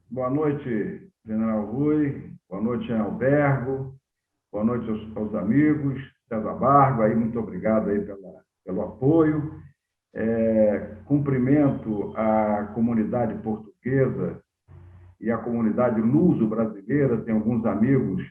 Boa noite, General Rui. Boa noite, Jean Albergo. Boa noite aos amigos. César Bargo, aí, muito obrigado aí pelo apoio. Cumprimento a comunidade portuguesa e a comunidade luso-brasileira. Tem alguns amigos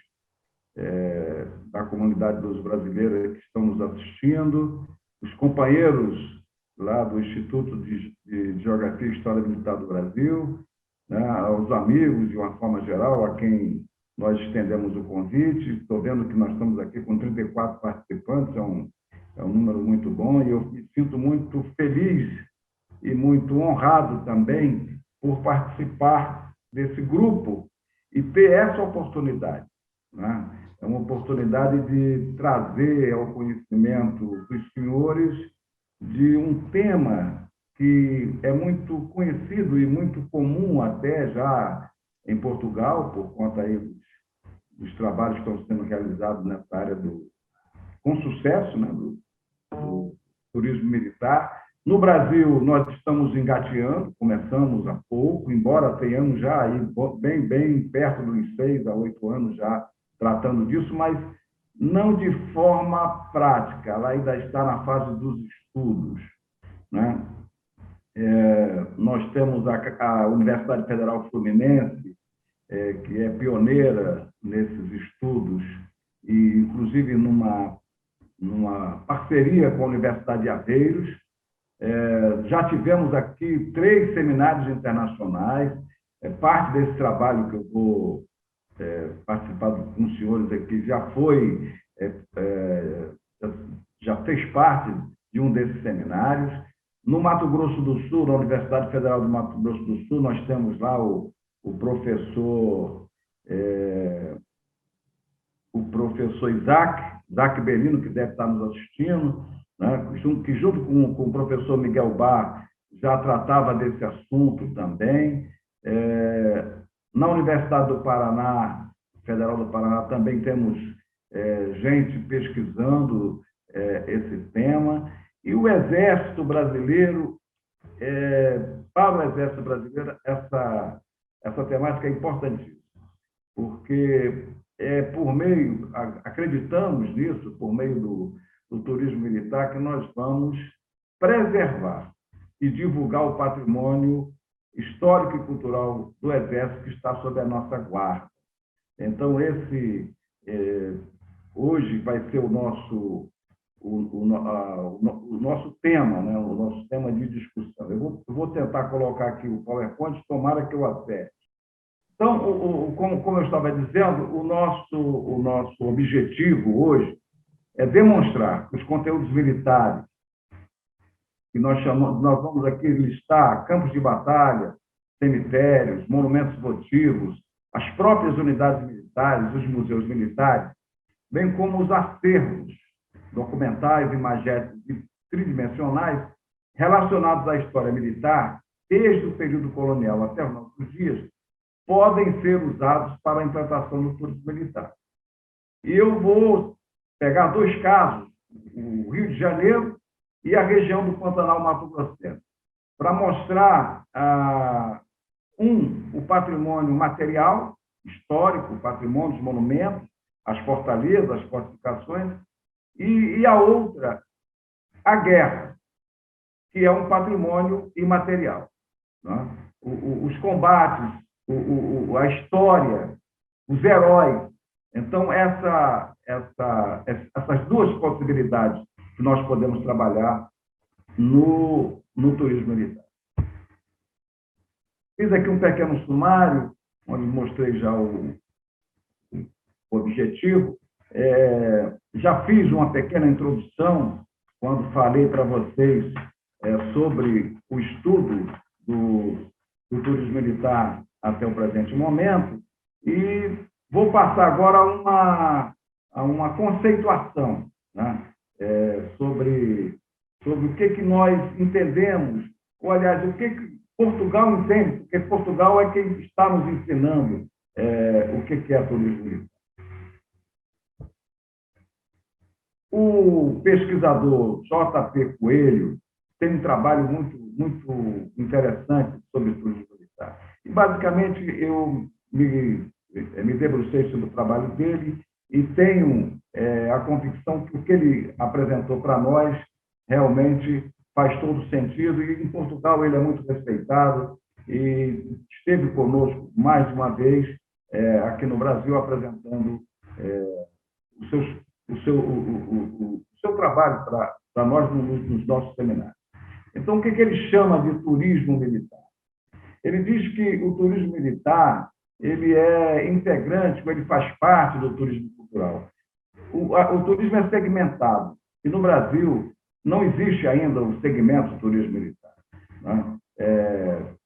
da comunidade luso-brasileira que estão nos assistindo. Os companheiros lá do Instituto de Geografia e História Militar do Brasil, né, aos amigos, de uma forma geral, a quem nós estendemos o convite. Estou vendo que nós estamos aqui com 34 participantes, é um número muito bom, e eu me sinto muito feliz e muito honrado também por participar desse grupo e ter essa oportunidade, né? É uma oportunidade de trazer ao conhecimento dos senhores de um tema que é muito conhecido e muito comum até já em Portugal, por conta aí dos trabalhos que estão sendo realizados nessa área com sucesso, né, do turismo militar. No Brasil, nós estamos engateando, começamos há pouco, embora tenhamos já aí bem perto dos 6 a 8 anos já tratando disso, mas não de forma prática, ela ainda está na fase dos estudos, né? Nós temos a Universidade Federal Fluminense, que é pioneira nesses estudos, e inclusive numa parceria com a Universidade de Aveiros. Já tivemos aqui 3 seminários internacionais. Parte desse trabalho que eu vou participar com os senhores aqui já fez parte de um desses seminários. No Mato Grosso do Sul, na Universidade Federal do Mato Grosso do Sul, nós temos lá o professor Isaac Belino, que deve estar nos assistindo, né? Que junto com o professor Miguel Bar já tratava desse assunto também. Na Universidade do Paraná, Federal do Paraná, também temos gente pesquisando esse tema. E o Exército Brasileiro, para o Exército Brasileiro, essa temática é importantíssima, porque acreditamos nisso, por meio do turismo militar, que nós vamos preservar e divulgar o patrimônio histórico e cultural do Exército que está sob a nossa guarda. Então, hoje vai ser o nosso tema, né? O nosso tema de discussão. Eu vou tentar colocar aqui o PowerPoint, tomara que eu acerte. Então, como eu estava dizendo, o nosso objetivo hoje é demonstrar que os conteúdos militares, que nós vamos aqui listar campos de batalha, cemitérios, monumentos votivos, as próprias unidades militares, os museus militares, bem como os acervos documentais, imagéticos e tridimensionais relacionados à história militar, desde o período colonial até os nossos dias, podem ser usados para a implantação do turismo militar. E eu vou pegar 2 casos, o Rio de Janeiro e a região do Pantanal Mato Grossense, para mostrar o patrimônio material, histórico, o patrimônio dos monumentos, as fortalezas, as fortificações, e a outra, a guerra, que é um patrimônio imaterial, né? Os combates, a história, os heróis. Então, essas 2 possibilidades que nós podemos trabalhar no turismo militar. Fiz aqui um pequeno sumário, onde mostrei já o objetivo. Já fiz uma pequena introdução, quando falei para vocês sobre o estudo do turismo militar até o presente momento, e vou passar agora a uma conceituação, né, sobre o que nós entendemos, ou, aliás, o que Portugal entende, porque Portugal é quem está nos ensinando o que é turismo militar. O pesquisador J.P. Coelho tem um trabalho muito interessante sobre turismo militar. E, basicamente, eu me debrucei sobre o trabalho dele e tenho a convicção que o que ele apresentou para nós realmente faz todo sentido. E, em Portugal, ele é muito respeitado e esteve conosco mais de uma vez aqui no Brasil, apresentando o, seus, o seu trabalho para nós nos nossos seminários. Então, o que ele chama de turismo militar? Ele diz que o turismo militar ele é integrante, ele faz parte do turismo cultural. O turismo é segmentado, e no Brasil não existe ainda o segmento do turismo militar. Né?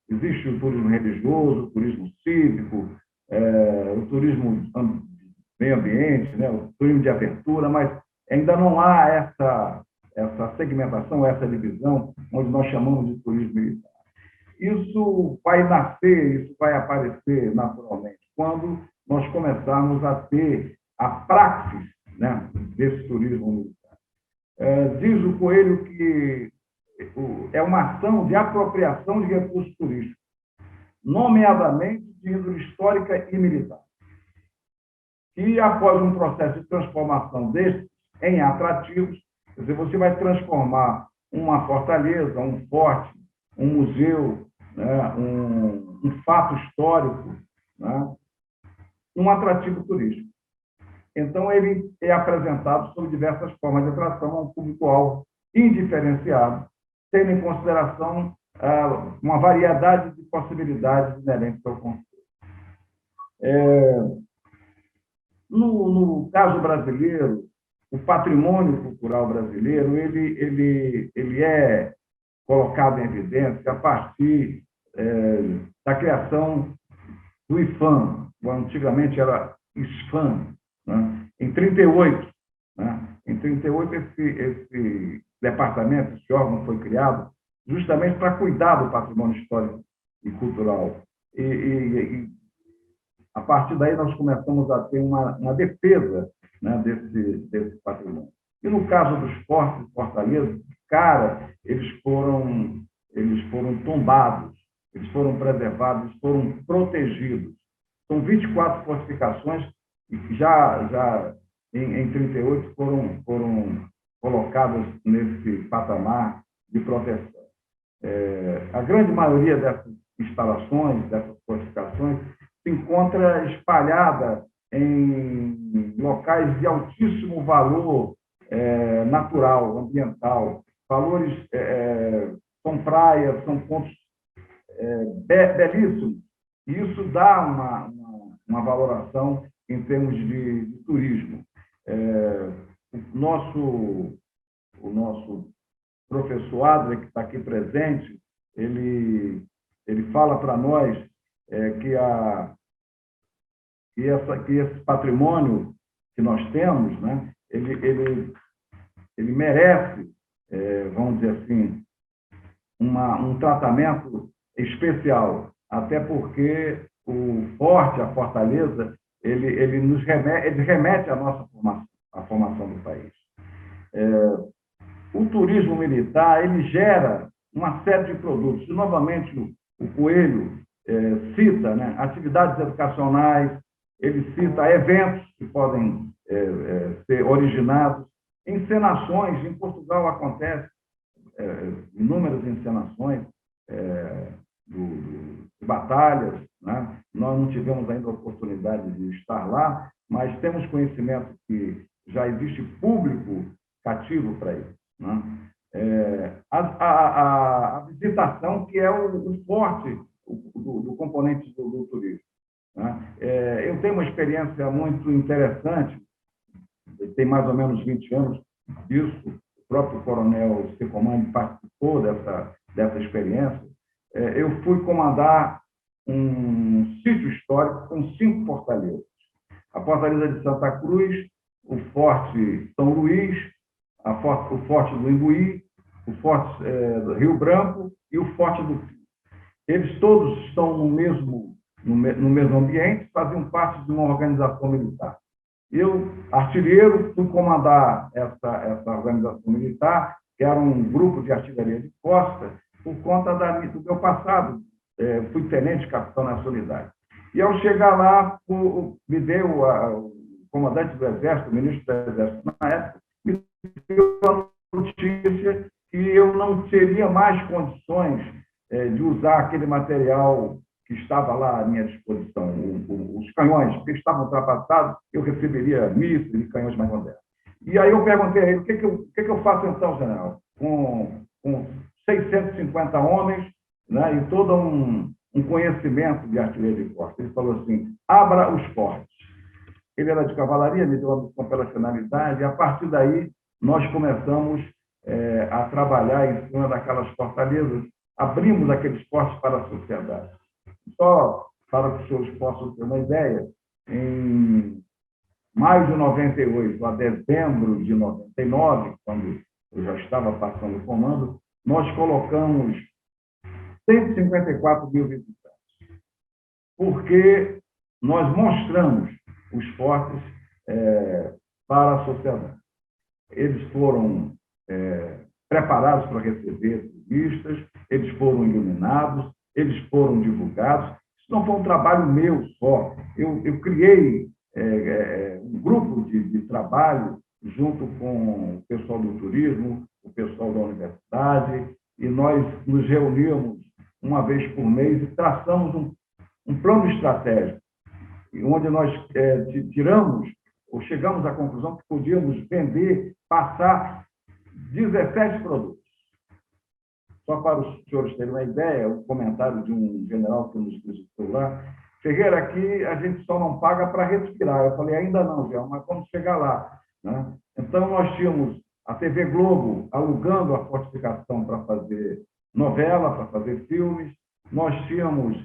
Existe o turismo religioso, o turismo cívico, o turismo meio ambiente, né? O turismo de aventura, mas ainda não há essa segmentação, essa divisão, onde nós chamamos de turismo militar. Isso vai nascer, isso vai aparecer naturalmente, quando nós começarmos a ter a praxis, né, desse turismo militar. Diz o Coelho que é uma ação de apropriação de recursos turísticos, nomeadamente de índole histórica e militar. E, após um processo de transformação destes em atrativos, quer dizer, você vai transformar uma fortaleza, um forte, um museu, né, um fato histórico, né, um atrativo turístico. Então, ele é apresentado sob diversas formas de atração a um público-alvo indiferenciado, tendo em consideração uma variedade de possibilidades inerentes ao conceito. No caso brasileiro, o patrimônio cultural brasileiro ele é colocado em evidência a partir da criação do IPHAN, antigamente era ISPHAN, né? Em 38. Né? Em 38, esse departamento, esse órgão foi criado justamente para cuidar do patrimônio histórico e cultural. E a partir daí, nós começamos a ter uma defesa, né, desse patrimônio. E no caso dos fortes e fortalezas, cara, eles foram tombados, eles foram preservados, eles foram protegidos. São 24 fortificações que já em 38 foram colocadas nesse patamar de proteção. A grande maioria dessas instalações, dessas fortificações, se encontra espalhada em locais de altíssimo valor natural, ambiental. Valores são praias, são pontos belíssimos. E isso dá uma valoração em termos de turismo. O nosso professor Adler, que está aqui presente, ele fala para nós que esse patrimônio que nós temos, né, ele merece, vamos dizer assim, um tratamento especial, até porque o forte, a fortaleza, ele remete à nossa formação, à formação do país. O turismo militar ele gera uma série de produtos. E, novamente, o Coelho cita, né, atividades educacionais, ele cita eventos que podem ser originados, encenações. Em Portugal acontece inúmeras encenações de batalhas, né? Nós não tivemos ainda a oportunidade de estar lá, mas temos conhecimento que já existe público cativo para isso, né? A visitação, que é o forte do componente do turismo, né? Eu tenho uma experiência muito interessante, tem mais ou menos 20 anos disso, o próprio coronel Secomandi participou dessa experiência. Eu fui comandar um sítio histórico com 5 fortalezas. A Fortaleza de Santa Cruz, o Forte São Luís, o Forte do Imbuí, o Forte do Rio Branco e o Forte do Pio. Eles todos estão no mesmo ambiente, faziam parte de uma organização militar. Eu, artilheiro, fui comandar essa organização militar, que era um grupo de artilharia de costa, por conta do meu passado fui tenente-capitão nessa unidade. E, ao chegar lá, me deu o comandante do Exército, o ministro do Exército na época, me deu a notícia que eu não teria mais condições de usar aquele material que estava lá à minha disposição, os canhões, porque estavam ultrapassados, eu receberia mísseis e canhões mais modernos. E aí eu perguntei a ele, o que eu faço então, general, com 650 homens, né, e todo um conhecimento de artilharia de forte? Ele falou assim, abra os fortes. Ele era de cavalaria, me deu a missão pela finalidade, e a partir daí nós começamos a trabalhar em cima daquelas fortalezas, abrimos aqueles fortes para a sociedade. Só para que os senhores possam ter uma ideia, em maio de 98 a dezembro de 99, quando eu já estava passando o comando, nós colocamos 154 mil visitantes, porque nós mostramos os fortes para a sociedade. Eles foram preparados para receber turistas, eles foram iluminados, eles foram divulgados. Isso não foi um trabalho meu só. Eu criei um grupo de trabalho junto com o pessoal do turismo, o pessoal da universidade, e nós nos reunimos uma vez por mês e traçamos um plano estratégico, onde nós tiramos ou chegamos à conclusão que podíamos vender, passar 17 produtos. Só para os senhores terem uma ideia, o comentário de um general que nos visitou lá, Ferreira, aqui a gente só não paga para respirar. Eu falei, ainda não, Gel, mas vamos chegar lá, né? Então, nós tínhamos a TV Globo alugando a fortificação para fazer novela, para fazer filmes. Nós tínhamos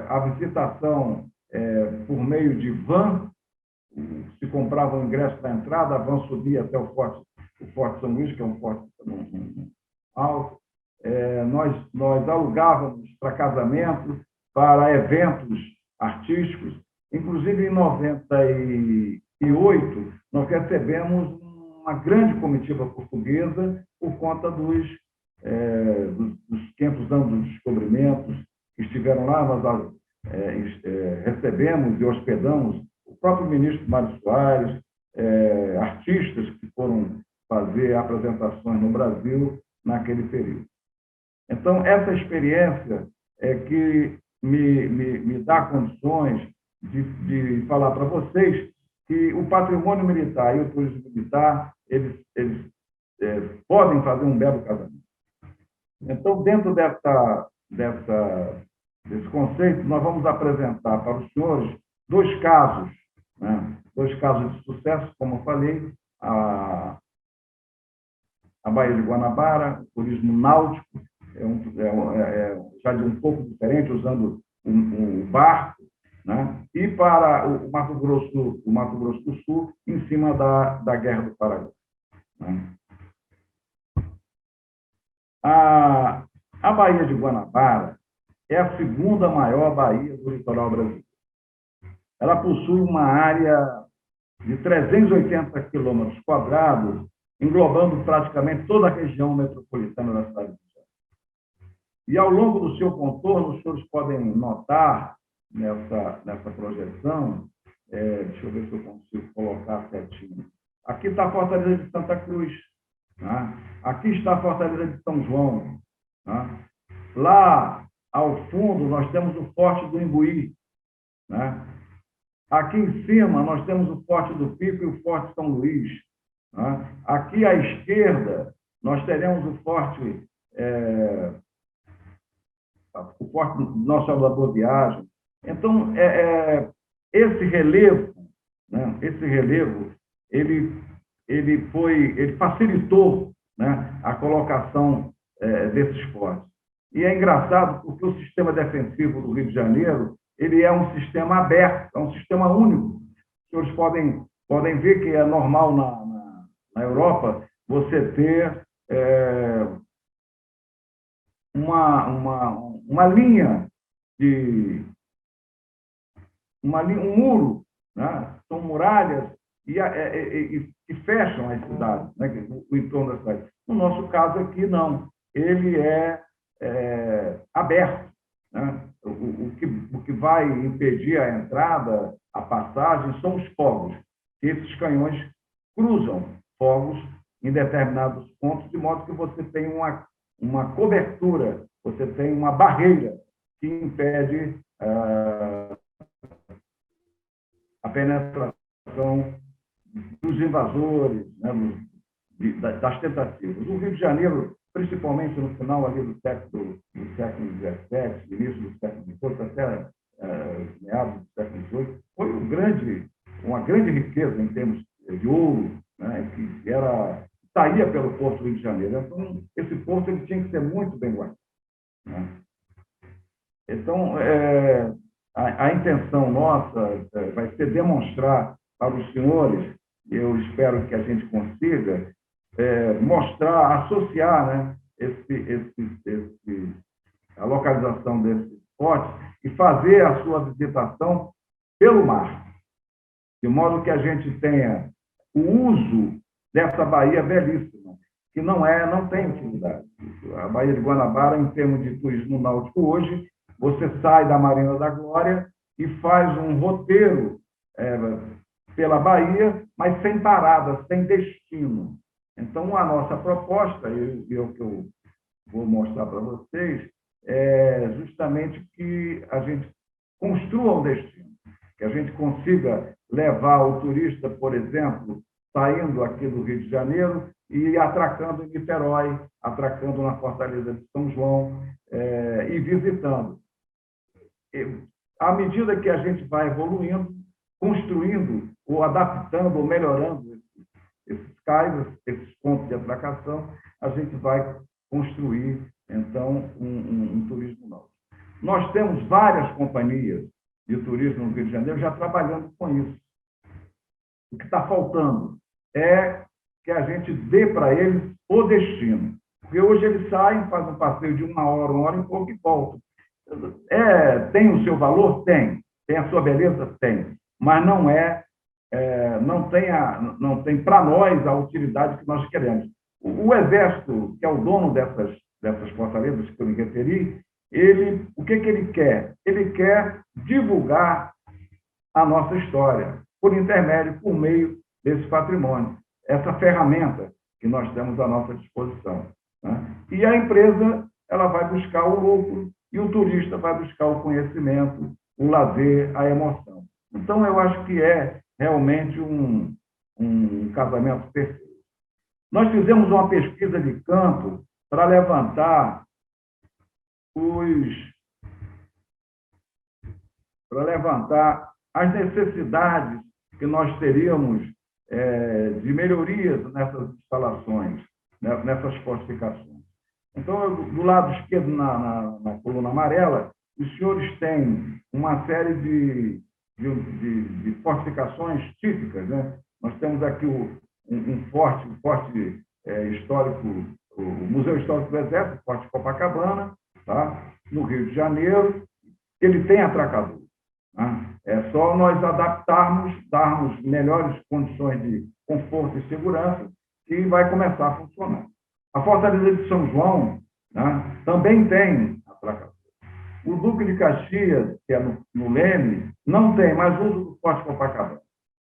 a visitação por meio de van, se comprava um ingresso para a entrada, a van subia até o Forte São Luís, que é um forte alto. Nós alugávamos para casamento, para eventos artísticos. Inclusive, em 98, nós recebemos uma grande comitiva portuguesa por conta dos 500 anos dos descobrimentos que estiveram lá. Nós recebemos e hospedamos o próprio ministro Mário Soares, artistas que foram fazer apresentações no Brasil naquele período. Então, essa experiência é que me dá condições de falar para vocês que o patrimônio militar e o turismo militar, eles podem fazer um belo casamento. Então, dentro desse conceito, nós vamos apresentar para os senhores dois casos, né? Dois casos de sucesso, como eu falei, a Baía de Guanabara, o turismo náutico, já de um pouco diferente, usando um barco, né? E para o Mato Grosso do Sul, em cima da Guerra do Paraguai, né? A Baía de Guanabara é a segunda maior baía do litoral brasileiro. Ela possui uma área de 380 quilômetros quadrados, englobando praticamente toda a região metropolitana da cidade de Santos. E, ao longo do seu contorno, os senhores podem notar, nessa projeção, deixa eu ver se eu consigo colocar certinho. Aqui está a Fortaleza de Santa Cruz, né? Aqui está a Fortaleza de São João, né? Lá, ao fundo, nós temos o Forte do Imbuí, né? Aqui em cima, nós temos o Forte do Pico e o Forte São Luís, né? Aqui à esquerda, nós teremos o Forte Nossa Senhora da Boa Viagem. Então, esse relevo, né? Ele facilitou, né, a colocação desses fortes. E é engraçado porque o sistema defensivo do Rio de Janeiro, ele é um sistema aberto, é um sistema único. Os senhores podem ver que é normal na Europa você ter uma linha um muro, né? São muralhas que fecham as cidades, né? O entorno da cidade. No nosso caso aqui, não. Ele é aberto, né? O que vai impedir a entrada, a passagem, são os fogos. Esses canhões cruzam fogos em determinados pontos, de modo que você tem uma cobertura, você tem uma barreira que impede a penetração dos invasores, né, das tentativas. O Rio de Janeiro, principalmente no final ali do século XVII, início do século XVIII, até meados do século XVIII, foi uma grande riqueza em termos de ouro, né, que saía pelo Porto do Rio de Janeiro. Então, esse porto ele tinha que ser muito bem guardado, né? Então, a intenção nossa vai ser demonstrar para os senhores, eu espero que a gente consiga, mostrar, associar, né, a localização desses esportes e fazer a sua visitação pelo mar, de modo que a gente tenha o uso dessa baía belíssima, que não tem utilidade. A Baía de Guanabara, em termos de turismo náutico hoje, você sai da Marina da Glória e faz um roteiro pela Bahia, mas sem parada, sem destino. Então, a nossa proposta, e o que eu vou mostrar para vocês, é justamente que a gente construa um destino, que a gente consiga levar o turista, por exemplo, saindo aqui do Rio de Janeiro e atracando em Niterói, atracando na Fortaleza de São João, e visitando. À medida que a gente vai evoluindo, construindo, ou adaptando, ou melhorando esses cais, esses pontos de atracação, a gente vai construir, então, um turismo novo. Nós temos várias companhias de turismo no Rio de Janeiro já trabalhando com isso. O que está faltando é que a gente dê para eles o destino. Porque hoje eles saem, fazem um passeio de uma hora e pouco e voltam. Tem o seu valor? Tem. Tem a sua beleza? Tem. Mas não tem para nós a utilidade que nós queremos. O Exército, que é o dono dessas fortalezas que eu me referi, o que ele quer? Ele quer divulgar a nossa história, por meio desse patrimônio, essa ferramenta que nós temos à nossa disposição, né? E a empresa ela vai buscar o lucro e o turista vai buscar o conhecimento, o lazer, a emoção. Então, eu acho que é realmente um casamento perfeito. Nós fizemos uma pesquisa de campo para levantar as necessidades que nós teríamos de melhorias nessas instalações, nessas fortificações. Então, do lado esquerdo, na coluna amarela, os senhores têm uma série de fortificações típicas, né? Nós temos aqui um forte histórico, o Museu Histórico do Exército, o Forte Copacabana, tá? No Rio de Janeiro, ele tem atracador. Tá? É só nós adaptarmos, darmos melhores condições de conforto e segurança, que vai começar a funcionar. A Fortaleza de São João, né, também tem atracador. O Duque de Caxias, que é no Leme, não tem, mas usa o Forte Copacabana,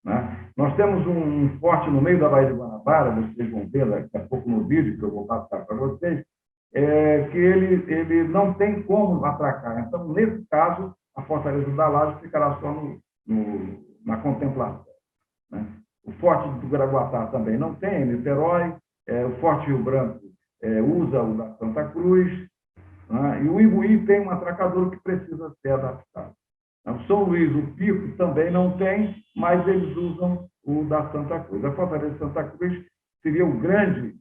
né? Nós temos um forte no meio da Baía de Guanabara, vocês vão ver daqui a pouco no vídeo que eu vou passar para vocês, que ele não tem como atracar. Então, nesse caso, a Fortaleza da Laje ficará só na contemplação, né? O Forte do Graguatá também não tem, em Niterói. O Forte Rio Branco usa o da Santa Cruz, né? E o Imbuí tem um atracador que precisa ser adaptado. O São Luís, o Pico, também não tem, mas eles usam o da Santa Cruz. A Fortaleza de Santa Cruz seria o grande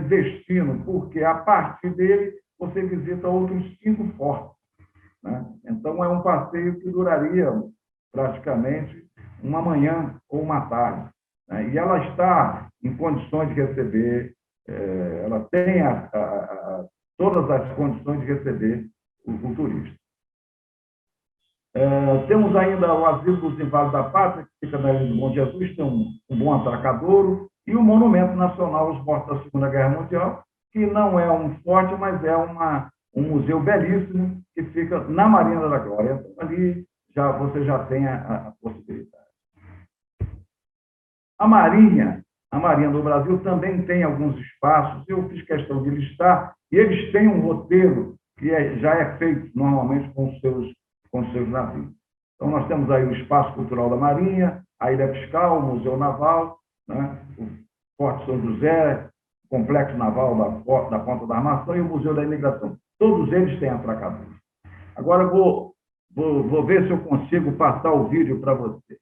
destino, porque a partir dele você visita outros 5 fortes, né? Então, é um passeio que duraria praticamente uma manhã ou uma tarde, né? E ela está em condições de receber, ela tem todas as condições de receber o turista. Temos ainda o Asilo dos Inválidos da Pátria, que fica na Ilha do Bom Jesus, tem um bom atracadouro, e o Monumento Nacional aos Mortos da Segunda Guerra Mundial, que não é um forte, mas é um museu belíssimo que fica na Marinha da Glória. Então, ali você já tem a possibilidade. A Marinha do Brasil também tem alguns espaços, eu fiz questão de listar, e eles têm um roteiro que já é feito normalmente com os seus navios. Então, nós temos aí o Espaço Cultural da Marinha, a Ilha Fiscal, o Museu Naval, né, o Forte São José, o Complexo Naval da Ponta da Armação e o Museu da Imigração. Todos eles têm atracadores. Agora, vou ver se eu consigo passar o vídeo para vocês.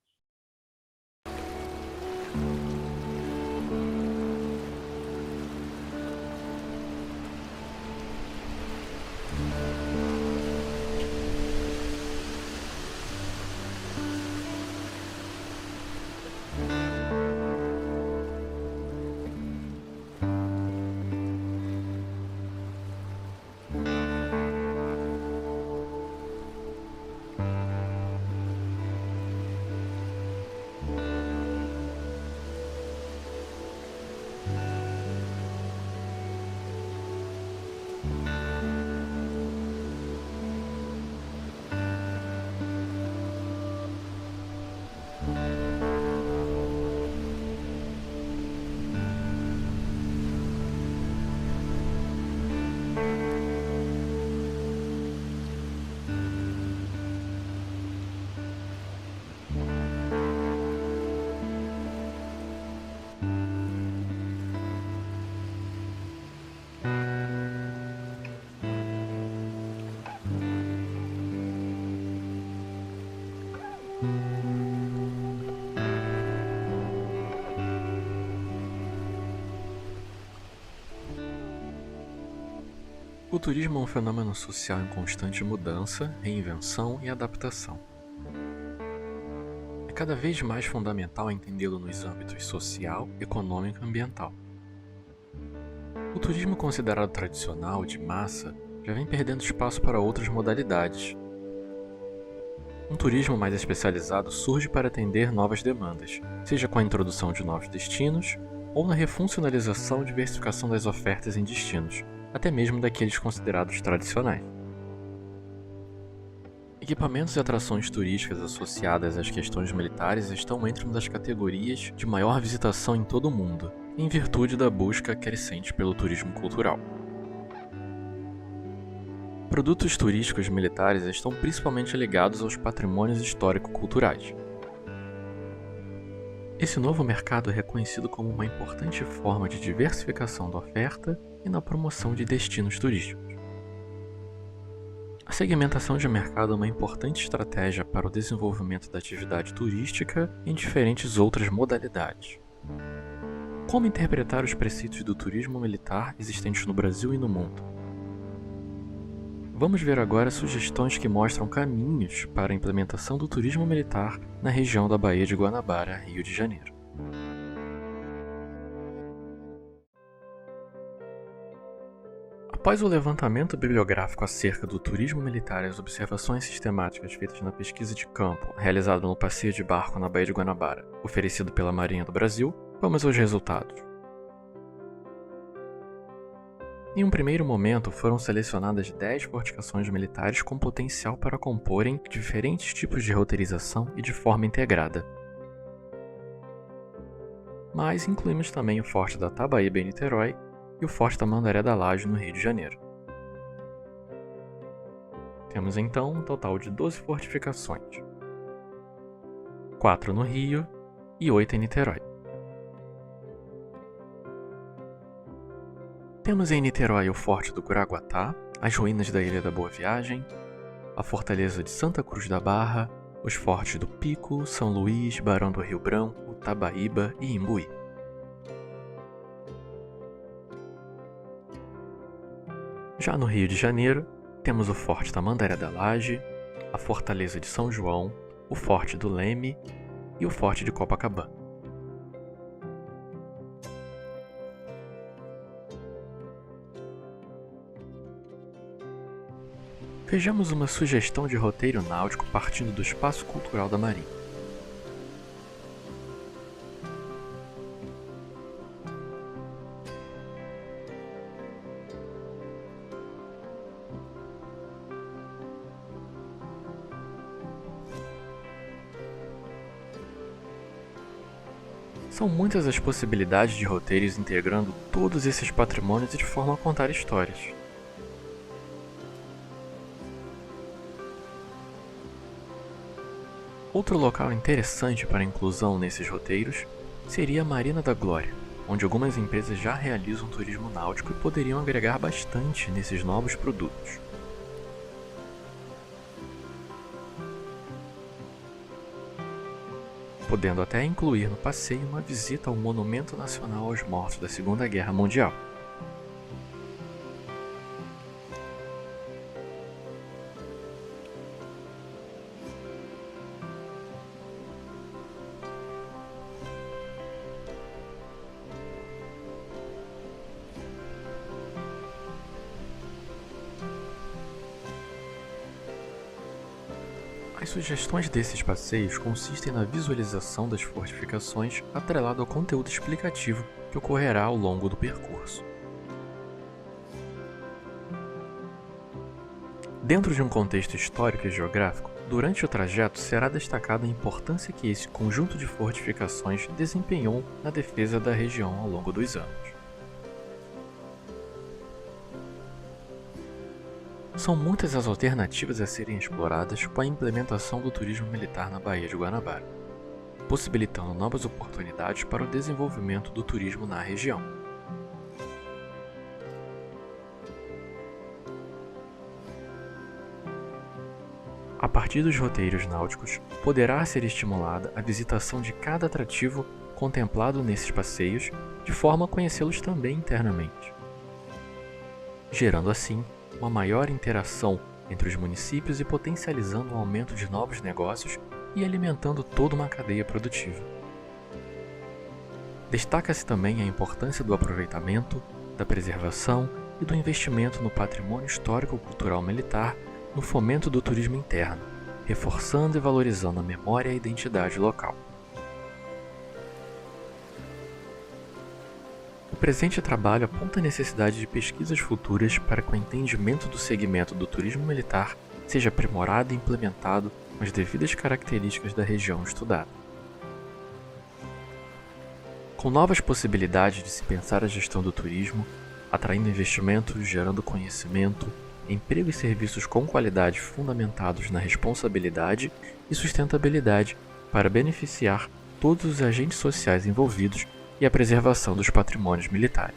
O turismo é um fenômeno social em constante mudança, reinvenção e adaptação. É cada vez mais fundamental entendê-lo nos âmbitos social, econômico e ambiental. O turismo considerado tradicional, de massa, já vem perdendo espaço para outras modalidades. Um turismo mais especializado surge para atender novas demandas, seja com a introdução de novos destinos ou na refuncionalização e diversificação das ofertas em destinos, até mesmo daqueles considerados tradicionais. Equipamentos e atrações turísticas associadas às questões militares estão entre uma das categorias de maior visitação em todo o mundo, em virtude da busca crescente pelo turismo cultural. Produtos turísticos militares estão principalmente ligados aos patrimônios histórico-culturais. Esse novo mercado é reconhecido como uma importante forma de diversificação da oferta e na promoção de destinos turísticos. A segmentação de mercado é uma importante estratégia para o desenvolvimento da atividade turística em diferentes outras modalidades. Como interpretar os preceitos do turismo militar existentes no Brasil e no mundo? Vamos ver agora sugestões que mostram caminhos para a implementação do turismo militar na região da Baía de Guanabara, Rio de Janeiro. Após o levantamento bibliográfico acerca do turismo militar e as observações sistemáticas feitas na pesquisa de campo realizada no passeio de barco na Baía de Guanabara, oferecido pela Marinha do Brasil, vamos aos resultados. Em um primeiro momento, foram selecionadas 10 fortificações militares com potencial para comporem diferentes tipos de roteirização e de forma integrada. Mas incluímos também o Forte da Tabaíba em Niterói e o Forte da Mandaré da Laje no Rio de Janeiro. Temos então um total de 12 fortificações, 4 no Rio e 8 em Niterói. Temos em Niterói o Forte do Curaguatá, as ruínas da Ilha da Boa Viagem, a Fortaleza de Santa Cruz da Barra, os fortes do Pico, São Luís, Barão do Rio Branco, Tabaíba e Imbuí. Já no Rio de Janeiro, temos o Forte da Mandaré da Laje, a Fortaleza de São João, o Forte do Leme e o Forte de Copacabana. Vejamos uma sugestão de roteiro náutico partindo do Espaço Cultural da Marinha. São muitas as possibilidades de roteiros integrando todos esses patrimônios de forma a contar histórias. Outro local interessante para inclusão nesses roteiros seria a Marina da Glória, onde algumas empresas já realizam turismo náutico e poderiam agregar bastante nesses novos produtos. Podendo até incluir no passeio uma visita ao Monumento Nacional aos Mortos da Segunda Guerra Mundial. As sugestões desses passeios consistem na visualização das fortificações atrelado ao conteúdo explicativo que ocorrerá ao longo do percurso. Dentro de um contexto histórico e geográfico, durante o trajeto será destacada a importância que esse conjunto de fortificações desempenhou na defesa da região ao longo dos anos. São muitas as alternativas a serem exploradas com a implementação do turismo militar na Baía de Guanabara, possibilitando novas oportunidades para o desenvolvimento do turismo na região. A partir dos roteiros náuticos, poderá ser estimulada a visitação de cada atrativo contemplado nesses passeios, de forma a conhecê-los também internamente, gerando assim uma maior interação entre os municípios e potencializando o aumento de novos negócios e alimentando toda uma cadeia produtiva. Destaca-se também a importância do aproveitamento, da preservação e do investimento no patrimônio histórico-cultural militar no fomento do turismo interno, reforçando e valorizando a memória e a identidade local. O presente trabalho aponta a necessidade de pesquisas futuras para que o entendimento do segmento do turismo militar seja aprimorado e implementado com as devidas características da região estudada. Com novas possibilidades de se pensar a gestão do turismo, atraindo investimentos, gerando conhecimento, emprego e serviços com qualidade fundamentados na responsabilidade e sustentabilidade para beneficiar todos os agentes sociais envolvidos e a preservação dos patrimônios militares.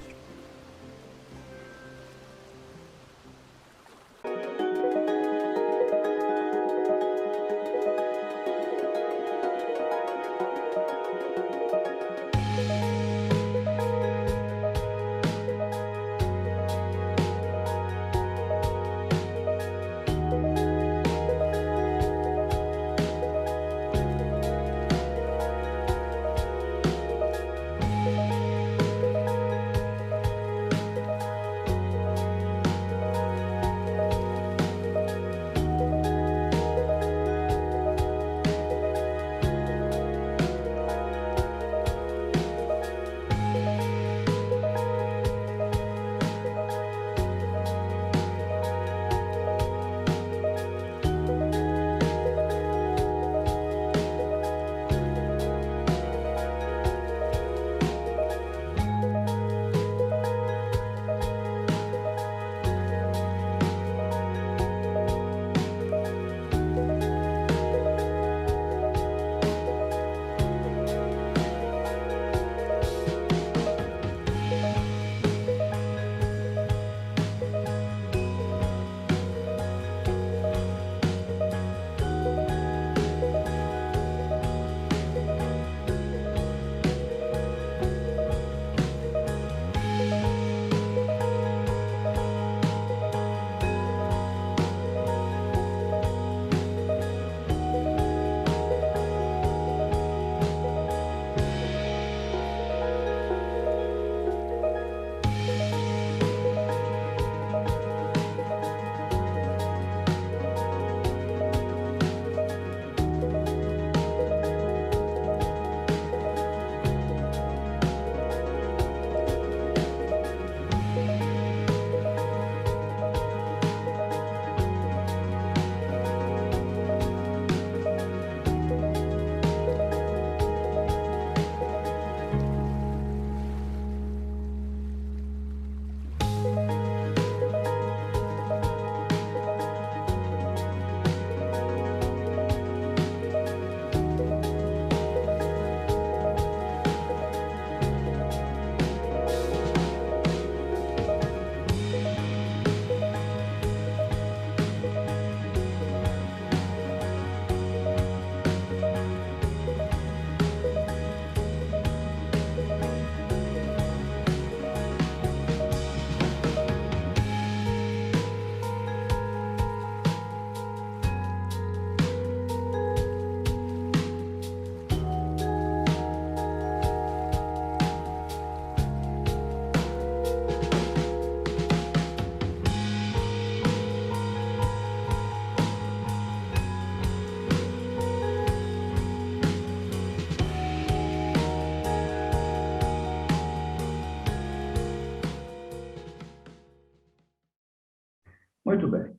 Muito bem.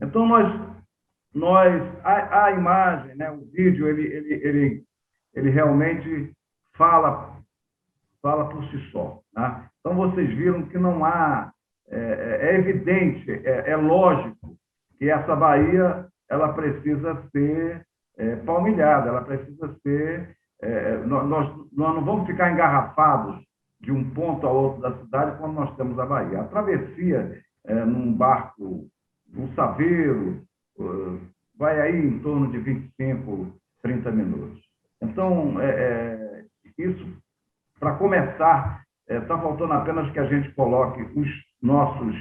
Então, a imagem, né, o vídeo, ele realmente fala por si só. Tá? Então, vocês viram que não há, é evidente, é lógico que essa baía ela precisa ser palmilhada, ela precisa ser... nós não vamos ficar engarrafados de um ponto a outro da cidade quando nós temos a baía. A travessia num barco, num saveiro, vai aí em torno de 25, 30 minutos. Então, isso, para começar, está faltando apenas que a gente coloque os nossos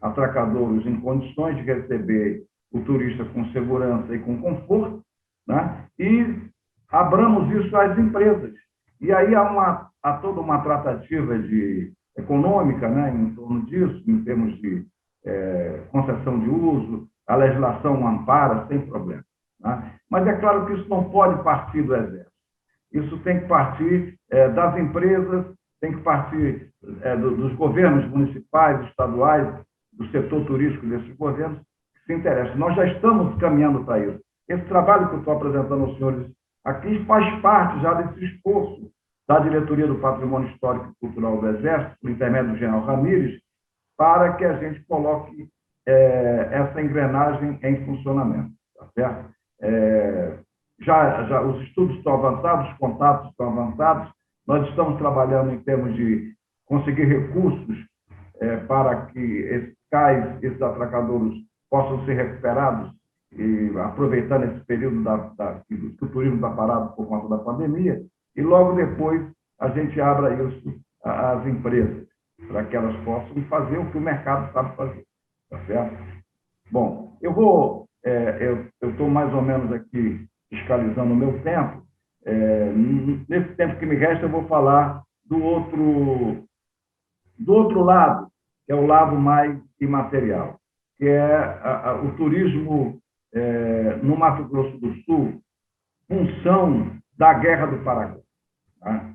atracadouros em condições de receber o turista com segurança e com conforto, né? E abramos isso às empresas. E aí há toda uma tratativa econômica, né, em torno disso, em termos de concessão de uso, a legislação ampara sem problema. Né? Mas é claro que isso não pode partir do Exército. Isso tem que partir das empresas, tem que partir dos governos municipais, estaduais, do setor turístico desses governos que se interessam. Nós já estamos caminhando para isso. Esse trabalho que eu estou apresentando aos senhores aqui faz parte já desse esforço da Diretoria do Patrimônio Histórico e Cultural do Exército, por intermédio do general Ramírez, para que a gente coloque essa engrenagem em funcionamento. Tá certo? Já os estudos estão avançados, os contatos estão avançados, nós estamos trabalhando em termos de conseguir recursos para que esses cais, esses atracadouros possam ser recuperados, e aproveitando esse período que o turismo está parado por conta da pandemia, e logo depois a gente abra isso às empresas, para que elas possam fazer o que o mercado sabe fazer. Tá certo? Bom, eu estou mais ou menos aqui fiscalizando o meu tempo. Nesse tempo que me resta, eu vou falar do outro lado, que é o lado mais imaterial, que é o turismo no Mato Grosso do Sul, função da Guerra do Paraguai. Tá?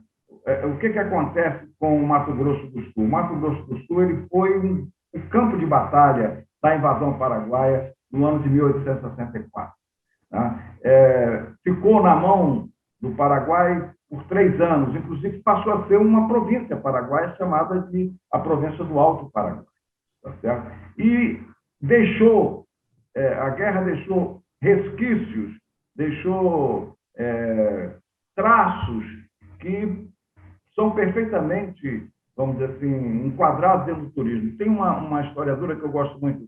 O que acontece com o Mato Grosso do Sul? O Mato Grosso do Sul ele foi um campo de batalha da invasão paraguaia no ano de 1864. Tá? Ficou na mão do Paraguai por 3 anos, inclusive passou a ser uma província paraguaia chamada de a província do Alto Paraguai. Tá certo? E a guerra deixou resquícios, deixou traços que são perfeitamente, vamos dizer assim, enquadrados dentro do turismo. Tem uma historiadora que eu gosto muito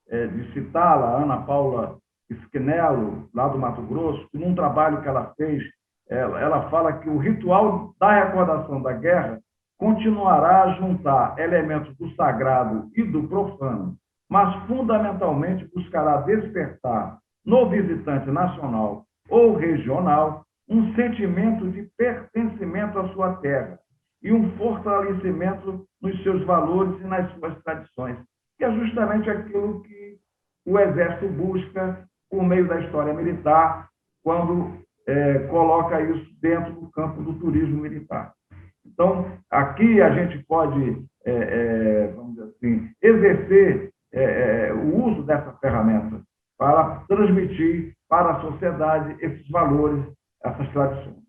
de citá-la, Ana Paula Spinello, lá do Mato Grosso, que num trabalho que ela fez, ela fala que o ritual da recordação da guerra continuará a juntar elementos do sagrado e do profano, mas fundamentalmente buscará despertar no visitante nacional ou regional um sentimento de pertencimento à sua terra e um fortalecimento nos seus valores e nas suas tradições, que é justamente aquilo que o Exército busca por meio da história militar, quando coloca isso dentro do campo do turismo militar. Então, aqui a gente pode, vamos dizer assim, exercer o uso dessa ferramenta para transmitir para a sociedade esses valores, essas tradições.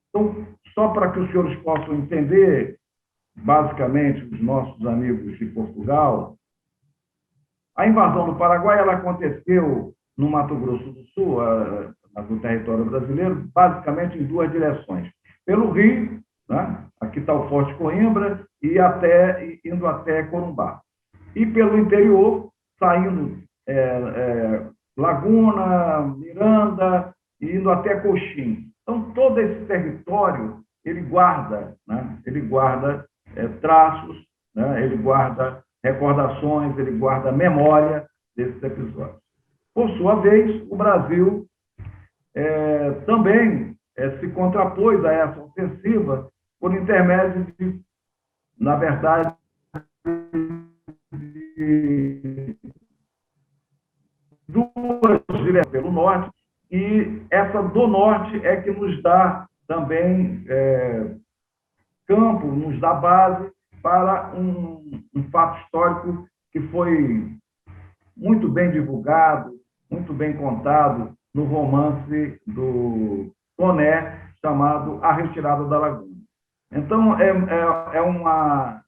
Então, só para que os senhores possam entender, basicamente, os nossos amigos de Portugal, a invasão do Paraguai ela aconteceu no Mato Grosso do Sul, no território brasileiro, basicamente em 2 direções. Pelo Rio, né? Aqui está o Forte Coimbra, e indo até Corumbá. E pelo interior, saindo Laguna, Miranda, e indo até Coxim. Então, todo esse território, ele guarda, né? Ele guarda traços, né? Ele guarda recordações, ele guarda memória desses episódios. Por sua vez, o Brasil também se contrapôs a essa ofensiva por intermédio de, na verdade, de 2 direções pelo norte, e essa do norte é que nos dá também campo, nos dá base para um fato histórico que foi muito bem divulgado, muito bem contado no romance do Toné, chamado A Retirada da Laguna. Então, é uma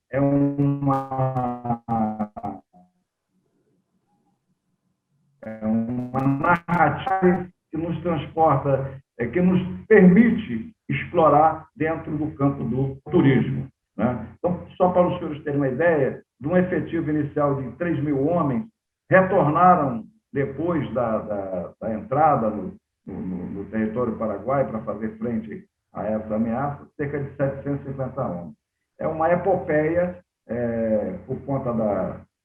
narrativa que nos transporta, que nos permite explorar dentro do campo do turismo. Né? Então, só para os senhores terem uma ideia, de um efetivo inicial de 3.000 homens, retornaram depois da entrada no território paraguaio para fazer frente a essa ameaça, cerca de 750 homens. É uma epopeia por conta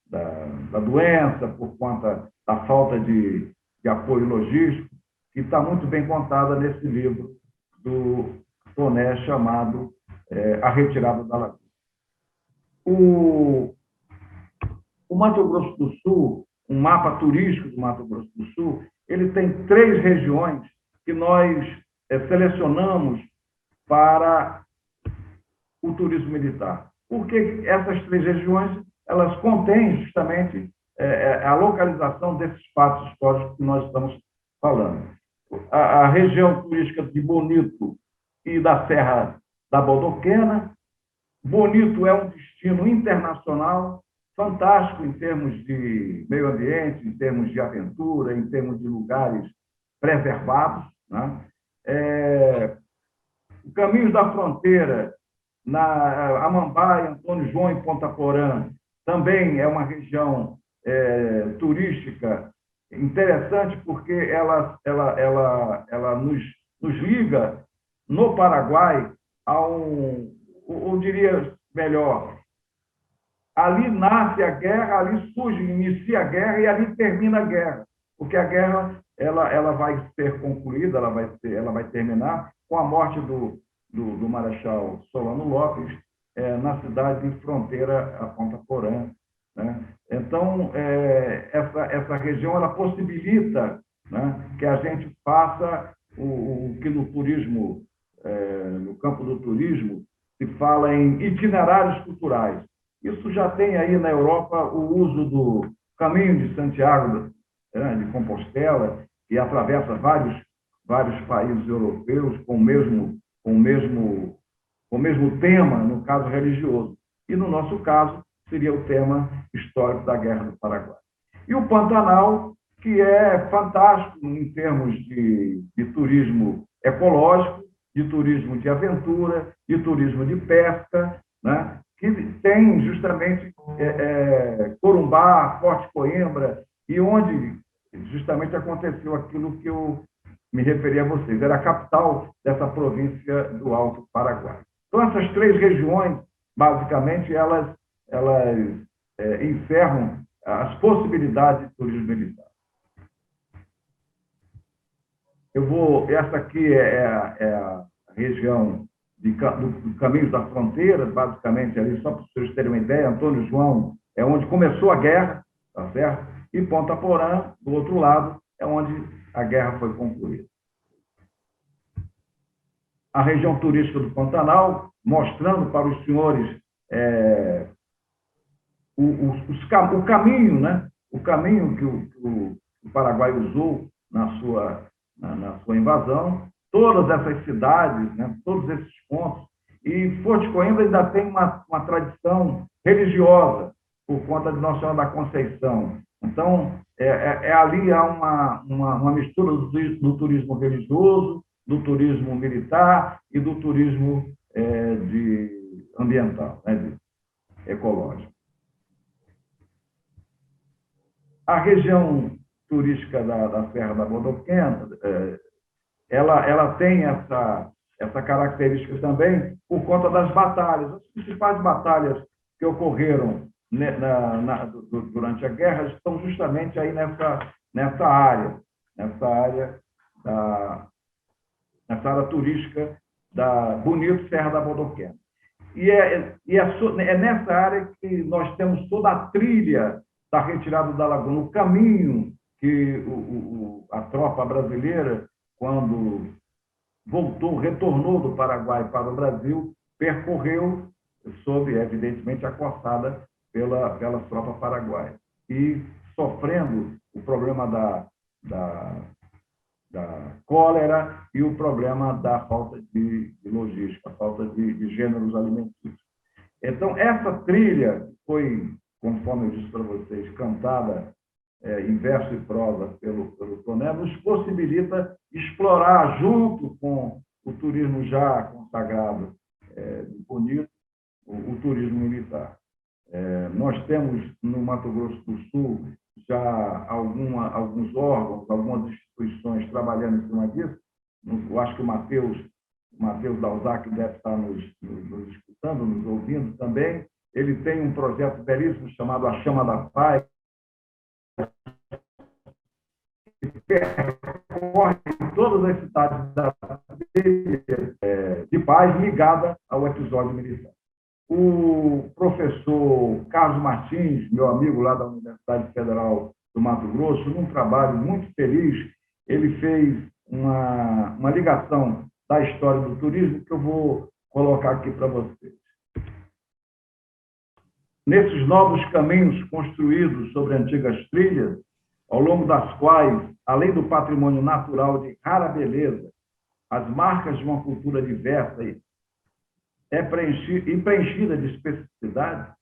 da doença, por conta da falta de apoio logístico, que está muito bem contada nesse livro do Toné, chamado A Retirada da Laguna. O Mato Grosso do Sul, um mapa turístico do Mato Grosso do Sul, ele tem 3 regiões que nós selecionamos para o turismo militar. Porque essas 3 regiões, elas contêm justamente a localização desses fatos históricos que nós estamos falando. A região turística de Bonito e da Serra da Bodoquena. Bonito é um destino internacional, fantástico em termos de meio ambiente, em termos de aventura, em termos de lugares preservados. Né? Caminhos da Fronteira, na Amambaia, Antônio João e Ponta Porã, também é uma região turística interessante, porque ela nos liga no Paraguai ou diria melhor, ali nasce a guerra, ali surge, inicia a guerra e ali termina a guerra, porque a guerra ela vai ser concluída, ela vai terminar com a morte do Marechal Solano Lopes na cidade de fronteira a Ponta Porã. Né? Então, essa região ela possibilita, né, que a gente faça o que no turismo, no campo do turismo, se fala em itinerários culturais. Isso já tem aí na Europa o uso do Caminho de Santiago de Compostela, que atravessa vários países europeus com o mesmo tema, no caso religioso. E, no nosso caso, seria o tema histórico da Guerra do Paraguai. E o Pantanal, que é fantástico em termos de turismo ecológico, de turismo de aventura, de turismo de pesca, né? Que tem justamente Corumbá, Forte Coimbra, e onde justamente aconteceu aquilo que eu me referi a vocês. Era a capital dessa província do Alto Paraguai. Então, essas 3 regiões, basicamente, elas encerram as possibilidades de turismo militar. Essa aqui é a região do Caminhos da Fronteira, basicamente, ali, só para vocês terem uma ideia, Antônio João é onde começou a guerra, tá certo? E Ponta Porã, do outro lado, é onde a guerra foi concluída. A região turística do Pantanal, mostrando para os senhores o caminho, né? O caminho que o Paraguai usou na sua invasão, todas essas cidades, né? Todos esses pontos. E Forte Coimbra ainda tem uma tradição religiosa, por conta de Nossa Senhora da Conceição. Então, ali há uma mistura do turismo religioso, do turismo militar e do turismo ambiental, né, ecológico. A região turística da Serra da Bodoquena, ela tem essa característica também por conta das batalhas. As principais batalhas que ocorreram durante a guerra estão justamente aí nessa área turística da Bonito Serra da Bodoquena. E é nessa área que nós temos toda a trilha da retirada da Laguna, o caminho que a tropa brasileira, quando retornou do Paraguai para o Brasil, percorreu sob, evidentemente, a coçada pelas tropas paraguaias. E sofrendo o problema da cólera e o problema da falta de logística, a falta de gêneros alimentícios. Então, essa trilha foi, conforme eu disse para vocês, cantada em verso e prosa pelo Toné, nos possibilita explorar, junto com o turismo já consagrado de Bonito, o turismo militar. Nós temos, no Mato Grosso do Sul, já alguns órgãos, algumas instituições trabalhando em cima disso. Eu acho que o Matheus Dalzac deve estar nos escutando, nos ouvindo também. Ele tem um projeto belíssimo chamado A Chama da Paz, que percorre todas as cidades de paz ligada ao episódio militar. O professor Carlos Martins, meu amigo lá da Universidade Federal do Mato Grosso, num trabalho muito feliz, ele fez uma ligação da história do turismo que eu vou colocar aqui para vocês. Nesses novos caminhos construídos sobre antigas trilhas, ao longo das quais, além do patrimônio natural de rara beleza, as marcas de uma cultura diversa e preenchida de especificidade,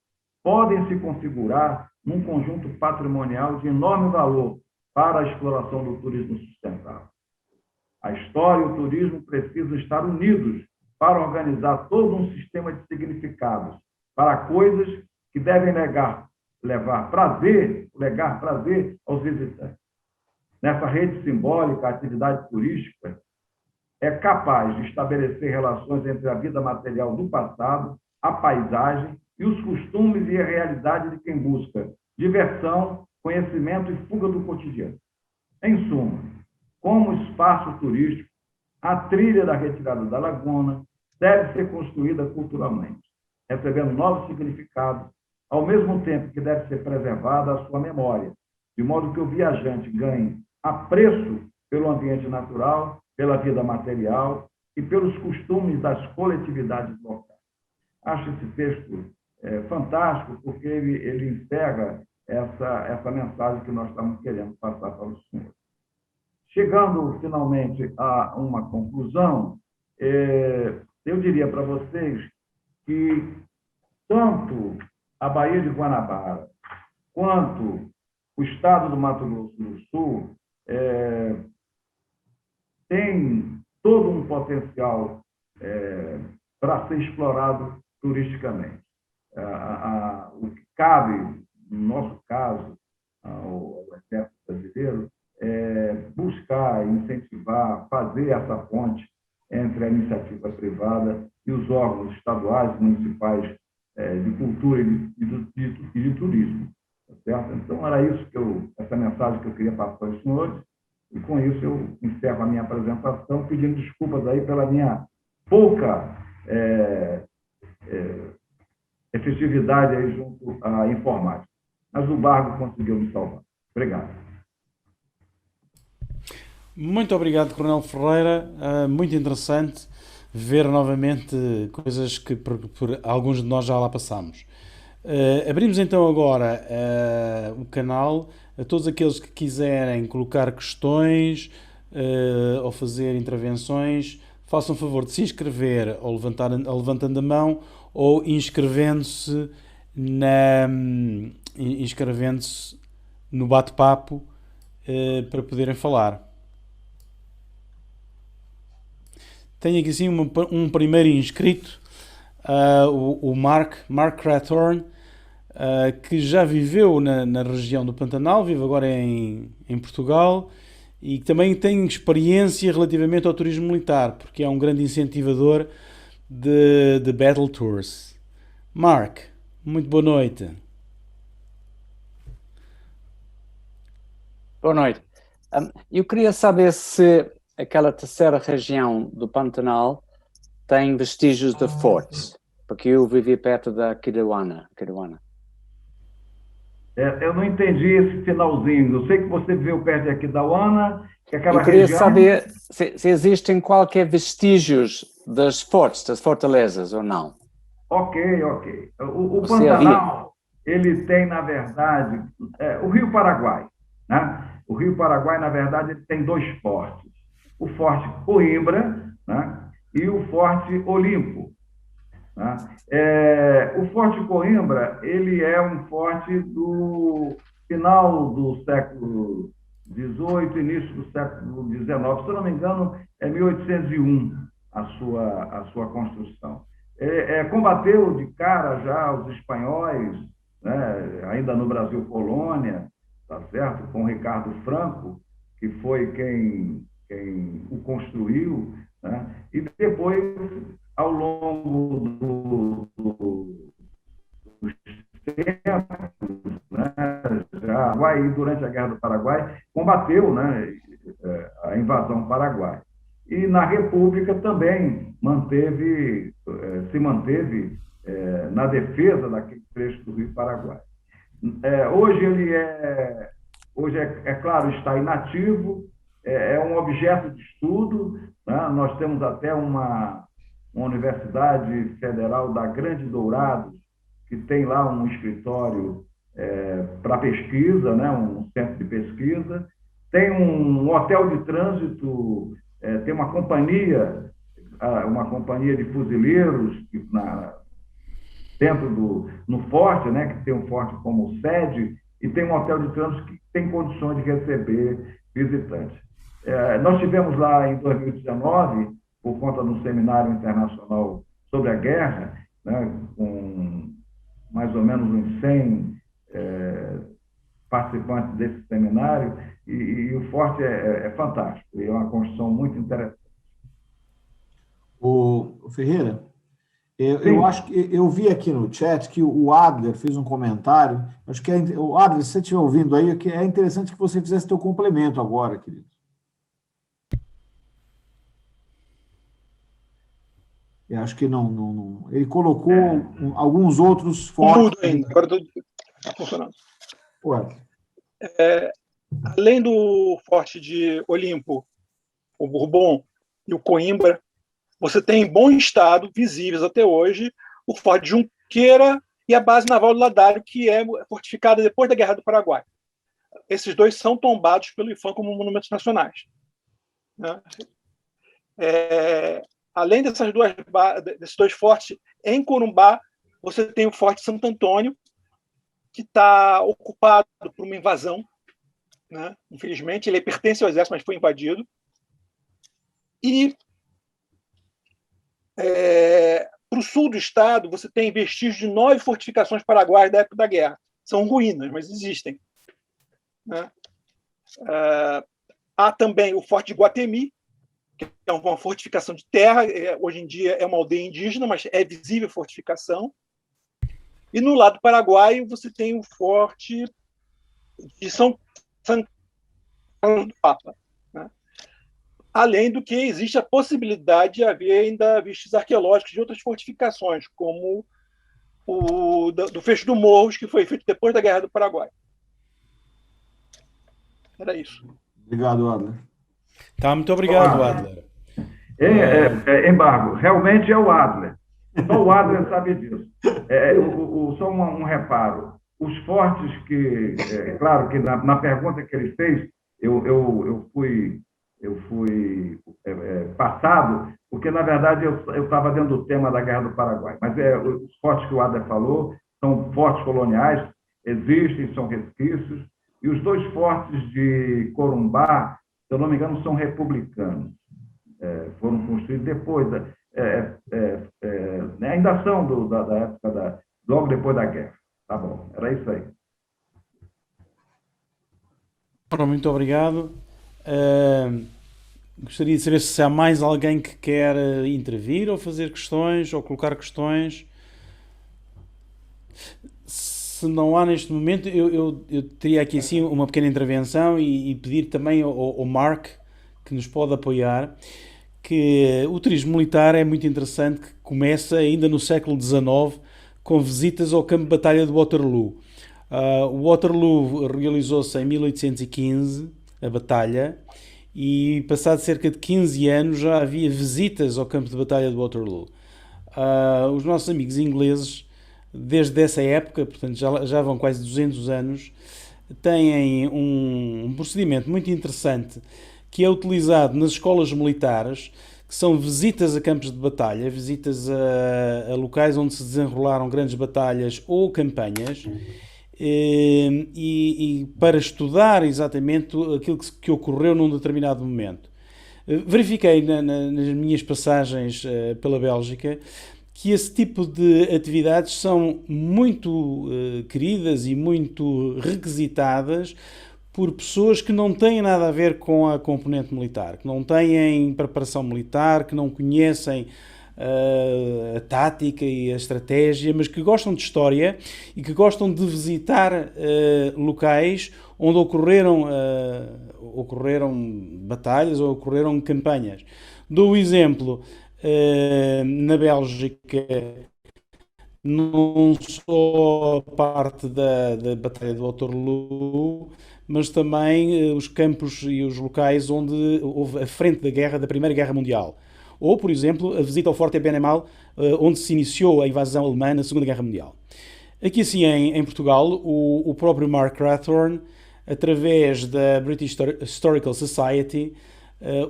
podem se configurar num conjunto patrimonial de enorme valor para a exploração do turismo sustentável. A história e o turismo precisam estar unidos para organizar todo um sistema de significados para coisas que devem legar prazer aos visitantes. Nessa rede simbólica, a atividade turística é capaz de estabelecer relações entre a vida material do passado, a paisagem e os costumes e a realidade de quem busca diversão, conhecimento e fuga do cotidiano. Em suma, como espaço turístico, a trilha da retirada da Laguna deve ser construída culturalmente, recebendo novos significados, ao mesmo tempo que deve ser preservada a sua memória, de modo que o viajante ganhe apreço pelo ambiente natural, pela vida material e pelos costumes das coletividades locais. Acho esse texto fantástico, porque ele encerra essa mensagem que nós estamos querendo passar para os senhores. Chegando, finalmente, a uma conclusão, eu diria para vocês que tanto a Baía de Guanabara quanto o estado do Mato Grosso do Sul tem todo um potencial para ser explorado turisticamente. O que cabe, no nosso caso, ao Exército Brasileiro, é buscar, incentivar, fazer essa ponte entre a iniciativa privada e os órgãos estaduais, municipais de cultura e de turismo. Tá certo? Então, era isso essa mensagem que eu queria passar aos senhores. E, com isso, eu encerro a minha apresentação, pedindo desculpas aí pela minha pouca efetividade aí junto à informática. Mas o Bargo conseguiu me salvar. Obrigado. Muito obrigado, Coronel Ferreira. Muito interessante ver novamente coisas que por alguns de nós já lá passamos. Abrimos então agora o canal a todos aqueles que quiserem colocar questões ou fazer intervenções. Façam favor de se inscrever ou levantando a mão ou inscrevendo-se no bate-papo para poderem falar. Tenho aqui sim um primeiro inscrito, o Mark Crathorne, que já viveu na região do Pantanal, vive agora em Portugal e que também tem experiência relativamente ao turismo militar, porque é um grande incentivador de Battle Tours. Mark, muito boa noite. Boa noite. Eu queria saber se aquela terceira região do Pantanal tem vestígios de fortes, porque eu vivi perto da Kiruana. Eu não entendi esse finalzinho. Eu sei que você viveu perto aqui da Kiruana, que aquela eu queria região... saber se existem qualquer vestígios das fortes, das fortalezas ou não. Ok. O Pantanal, ele tem, na verdade, o Rio Paraguai, né? O Rio Paraguai, na verdade, ele tem dois fortes. O Forte Coimbra, né? E o Forte Olimpo. Né? O Forte Coimbra, ele é um forte do final do século XVIII, início do século XIX. Se eu não me engano, é 1801 a sua construção. Combateu de cara já os espanhóis, né? Ainda no Brasil Colônia, tá certo? Com Ricardo Franco, que foi quem o construiu, né? E depois, ao longo dos tempos, né? Já durante a Guerra do Paraguai, combateu, né? A invasão paraguaia. E na República também se manteve na defesa daquele trecho do Rio Paraguai. Hoje claro, está inativo, é um objeto de estudo, né? Nós temos até uma Universidade Federal da Grande Dourados, que tem lá um escritório para pesquisa, né? Um centro de pesquisa, tem um hotel de trânsito, tem uma companhia de fuzileiros no forte, né? Que tem um forte como sede, e tem um hotel de trânsito que tem condições de receber visitantes. Nós tivemos lá em 2019, por conta do Seminário Internacional sobre a Guerra, né, com mais ou menos uns 100 participantes desse seminário, e o forte é fantástico, é uma construção muito interessante. O Ferreira, eu acho que eu vi aqui no chat que o Adler fez um comentário. Acho que o Adler, se você estiver ouvindo aí, é interessante que você fizesse teu complemento agora, querido. Eu acho que não. Ele colocou alguns outros fortes. Agora está funcionando. Pode. Além do Forte de Olimpo, o Bourbon e o Coimbra, você tem em bom estado, visíveis até hoje, o Forte de Junqueira e a base naval do Ladário, que é fortificada depois da Guerra do Paraguai. Esses dois são tombados pelo IPHAN como monumentos nacionais. Né? Além desses dois fortes, em Corumbá, você tem o Forte Santo Antônio, que está ocupado por uma invasão. Né? Infelizmente, ele pertence ao exército, mas foi invadido. E para o sul do estado, você tem vestígios de 9 fortificações paraguaias da época da guerra. São ruínas, mas existem. Né? Há também o Forte de Guatemi, que é uma fortificação de terra. Hoje em dia é uma aldeia indígena, mas é visível a fortificação. E no lado paraguaio, você tem o Forte de São Carlos do Papa. Né? Além do que existe a possibilidade de haver ainda vestígios arqueológicos de outras fortificações, como o do Fecho do Morros, que foi feito depois da Guerra do Paraguai. Era isso. Obrigado, Adler. Tá, muito obrigado, Adler. Embargo, realmente é o Adler. Só o Adler sabe disso. Só um reparo. Os fortes que... claro que na pergunta que ele fez, eu fui passado, porque, na verdade, eu estava dentro do tema da Guerra do Paraguai. Mas os fortes que o Adler falou são fortes coloniais, existem, são resquícios, e os dois fortes de Corumbá, se eu não me engano, são republicanos. Foram construídos depois, ainda são da época, logo depois da guerra. Tá bom, era isso aí. Muito obrigado. Gostaria de saber se há mais alguém que quer intervir ou fazer questões ou colocar questões. Se não há neste momento, eu teria aqui sim uma pequena intervenção e pedir também ao Mark, que nos pode apoiar, que o turismo militar é muito interessante, que começa ainda no século XIX com visitas ao campo de batalha de Waterloo. O Waterloo realizou-se em 1815, a batalha, e passado cerca de 15 anos já havia visitas ao campo de batalha de Waterloo. Os nossos amigos ingleses desde essa época, portanto já vão quase 200 anos, têm um procedimento muito interessante que é utilizado nas escolas militares, que são visitas a campos de batalha, visitas a locais onde se desenrolaram grandes batalhas ou campanhas, e para estudar exatamente aquilo que ocorreu num determinado momento. Verifiquei nas minhas passagens pela Bélgica que esse tipo de atividades são muito queridas e muito requisitadas por pessoas que não têm nada a ver com a componente militar, que não têm preparação militar, que não conhecem a tática e a estratégia, mas que gostam de história e que gostam de visitar locais onde ocorreram batalhas ou ocorreram campanhas. Dou o exemplo, na Bélgica, não só a parte da Batalha do Waterloo, mas também os campos e os locais onde houve a frente da guerra, da Primeira Guerra Mundial. Ou, por exemplo, a visita ao Forte Ebenemal, onde se iniciou a invasão alemã na Segunda Guerra Mundial. Aqui, assim, em Portugal, o próprio Mark Rathorn, através da British Historical Society,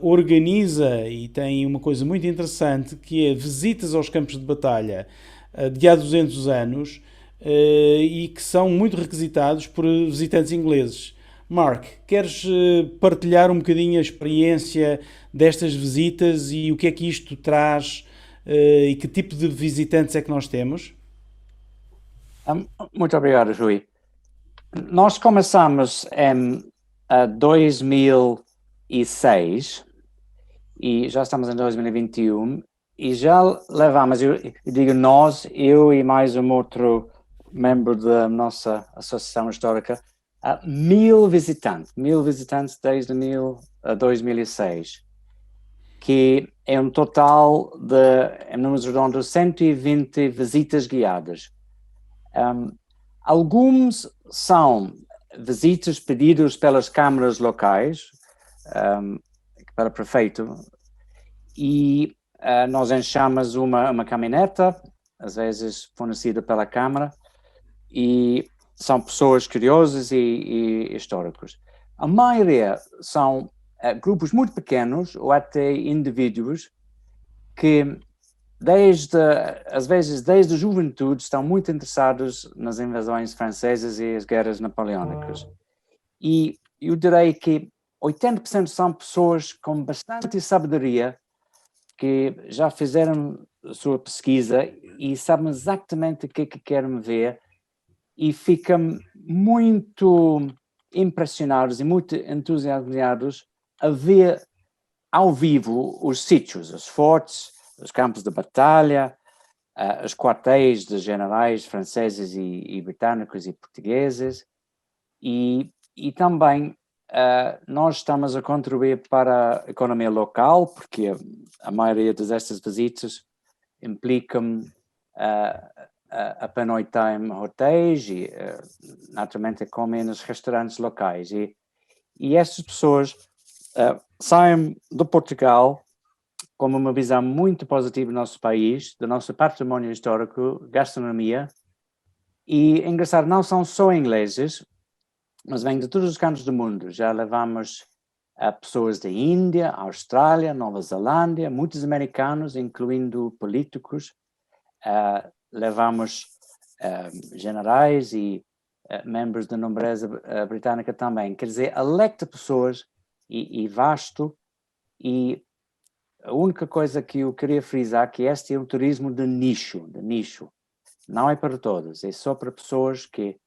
organiza e tem uma coisa muito interessante, que é visitas aos campos de batalha de há 200 anos, e que são muito requisitados por visitantes ingleses. Mark, queres partilhar um bocadinho a experiência destas visitas e o que é que isto traz e que tipo de visitantes é que nós temos? Muito obrigado, Rui. Nós começamos em 2006 e já estamos em 2021 e já levamos, eu digo nós, eu e mais um outro membro da nossa Associação Histórica, 1.000 visitantes desde 2006, que é um total em números redondos, 120 visitas guiadas. Alguns são visitas pedidas pelas câmaras locais, para o prefeito, e nós enchemos uma caminhoneta, às vezes fornecida pela Câmara, e são pessoas curiosas e históricos. A maioria são grupos muito pequenos, ou até indivíduos, que às vezes desde a juventude estão muito interessados nas invasões francesas e as guerras napoleónicas. E eu direi que 80% são pessoas com bastante sabedoria, que já fizeram a sua pesquisa e sabem exatamente o que querem ver e ficam muito impressionados e muito entusiasmados a ver ao vivo os sítios, os fortes, os campos de batalha, os quartéis de generais franceses e britânicos e portugueses, e também nós estamos a contribuir para a economia local, porque a maioria destas visitas implicam a pernoitar em hotéis e, naturalmente, comem nos restaurantes locais. E estas pessoas saem de Portugal com uma visão muito positiva do nosso país, do nosso património histórico, gastronomia, e, engraçado, não são só ingleses, mas vêm de todos os cantos do mundo. Já levamos pessoas da Índia, Austrália, Nova Zelândia, muitos americanos, incluindo políticos, levamos generais e membros da nobreza britânica também. Quer dizer, alecta pessoas e vasto, e a única coisa que eu queria frisar é que este é um turismo de nicho. Não é para todos, é só para pessoas que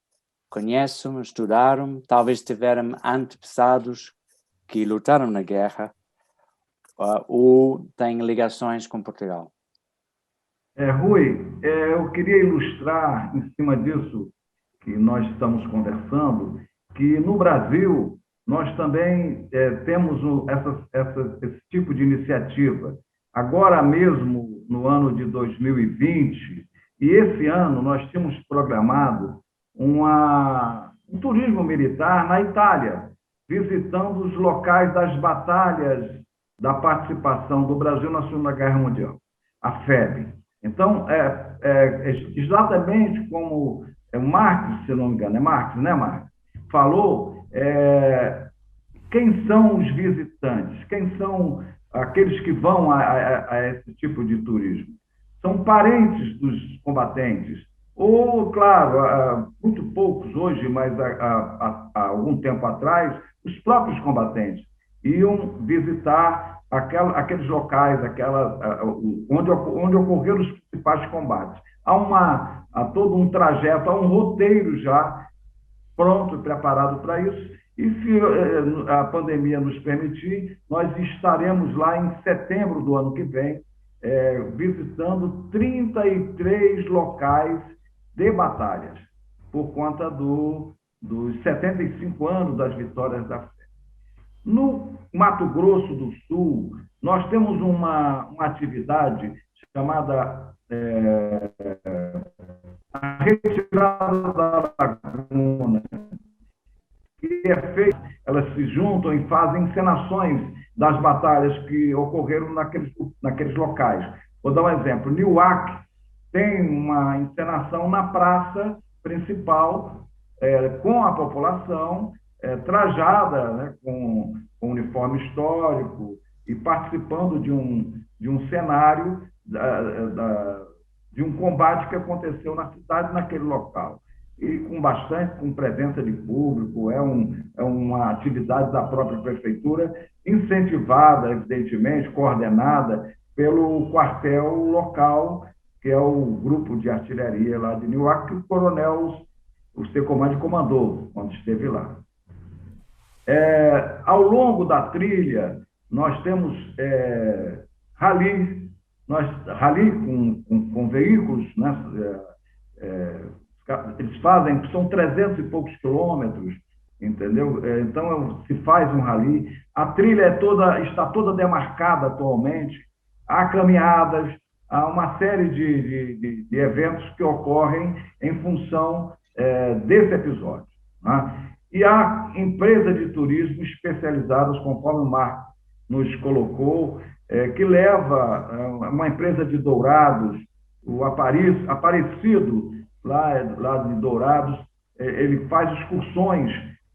conhecem, estudaram, talvez tiveram antepassados que lutaram na guerra ou têm ligações com Portugal. Rui, eu queria ilustrar em cima disso que nós estamos conversando, que no Brasil nós também temos esse tipo de iniciativa. Agora mesmo, no ano de 2020, e esse ano nós tínhamos programado um turismo militar na Itália, visitando os locais das batalhas da participação do Brasil na Segunda Guerra Mundial, a FEB. Então, exatamente como Marx, se não me engano, é Marx, né, Marx? Falou, quem são os visitantes? Quem são aqueles que vão a esse tipo de turismo? São parentes dos combatentes. Ou, claro, muito poucos hoje, mas há algum tempo atrás, os próprios combatentes iam visitar aqueles locais, onde ocorreram os principais combates. Há todo um trajeto, há um roteiro já pronto e preparado para isso, e se a pandemia nos permitir, nós estaremos lá em setembro do ano que vem, visitando 33 locais de batalhas, por conta dos 75 anos das vitórias da Fé. No Mato Grosso do Sul, nós temos uma atividade chamada a retirada da laguna, que é feita, elas se juntam e fazem encenações das batalhas que ocorreram naqueles locais. Vou dar um exemplo. Niuaque tem uma encenação na praça principal, com a população, trajada, né, com uniforme histórico e participando de um cenário de um combate que aconteceu na cidade, naquele local. E com presença de público, é uma atividade da própria prefeitura, incentivada, evidentemente, coordenada pelo quartel local, que é o grupo de artilharia lá de Niuaque, que o coronel, o seu comando, comandou quando esteve lá. Ao longo da trilha, nós temos rally com veículos, né? Eles fazem, são 300 e poucos quilômetros, entendeu? Então, se faz um rally. A trilha está toda demarcada atualmente, há caminhadas, há uma série de eventos que ocorrem em função desse episódio, né? E há empresas de turismo especializadas, conforme o Marco nos colocou, que leva uma empresa de Dourados, o Aparecido, lá de Dourados, ele faz excursões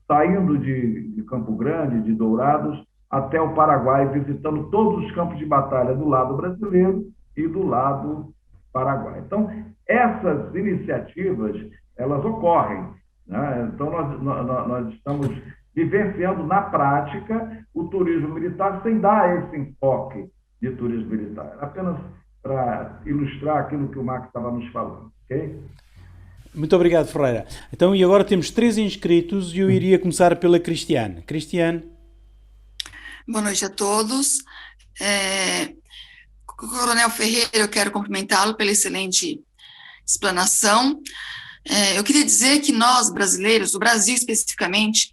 saindo de Campo Grande, de Dourados, até o Paraguai, visitando todos os campos de batalha do lado brasileiro e do lado paraguaio. Então, essas iniciativas, elas ocorrem, né? Então, nós estamos vivenciando na prática o turismo militar sem dar esse enfoque de turismo militar, apenas para ilustrar aquilo que o Marco estava nos falando, ok? Muito obrigado, Ferreira. Então, e agora temos 3 inscritos e eu iria começar pela Cristiane. Cristiane. Boa noite a todos. Coronel Ferreira, eu quero cumprimentá-lo pela excelente explanação. Eu queria dizer que nós, brasileiros, o Brasil especificamente,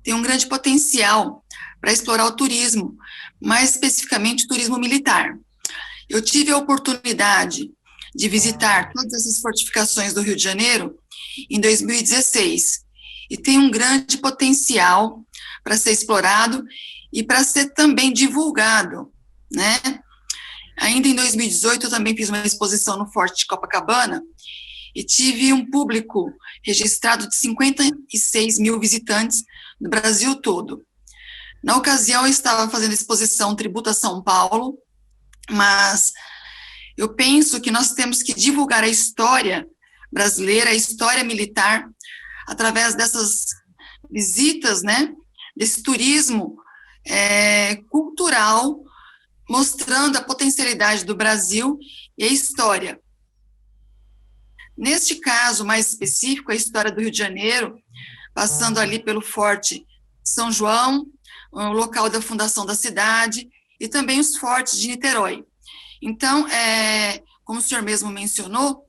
tem um grande potencial para explorar o turismo, mais especificamente o turismo militar. Eu tive a oportunidade de visitar todas essas fortificações do Rio de Janeiro em 2016, e tem um grande potencial para ser explorado e para ser também divulgado, né? Ainda em 2018, eu também fiz uma exposição no Forte de Copacabana e tive um público registrado de 56 mil visitantes no Brasil todo. Na ocasião, eu estava fazendo a exposição Tributo a São Paulo, mas eu penso que nós temos que divulgar a história brasileira, a história militar, através dessas visitas, né, desse turismo cultural, mostrando a potencialidade do Brasil e a história. Neste caso mais específico, a história do Rio de Janeiro, passando ali pelo Forte São João, o local da fundação da cidade, e também os fortes de Niterói. Então, como o senhor mesmo mencionou,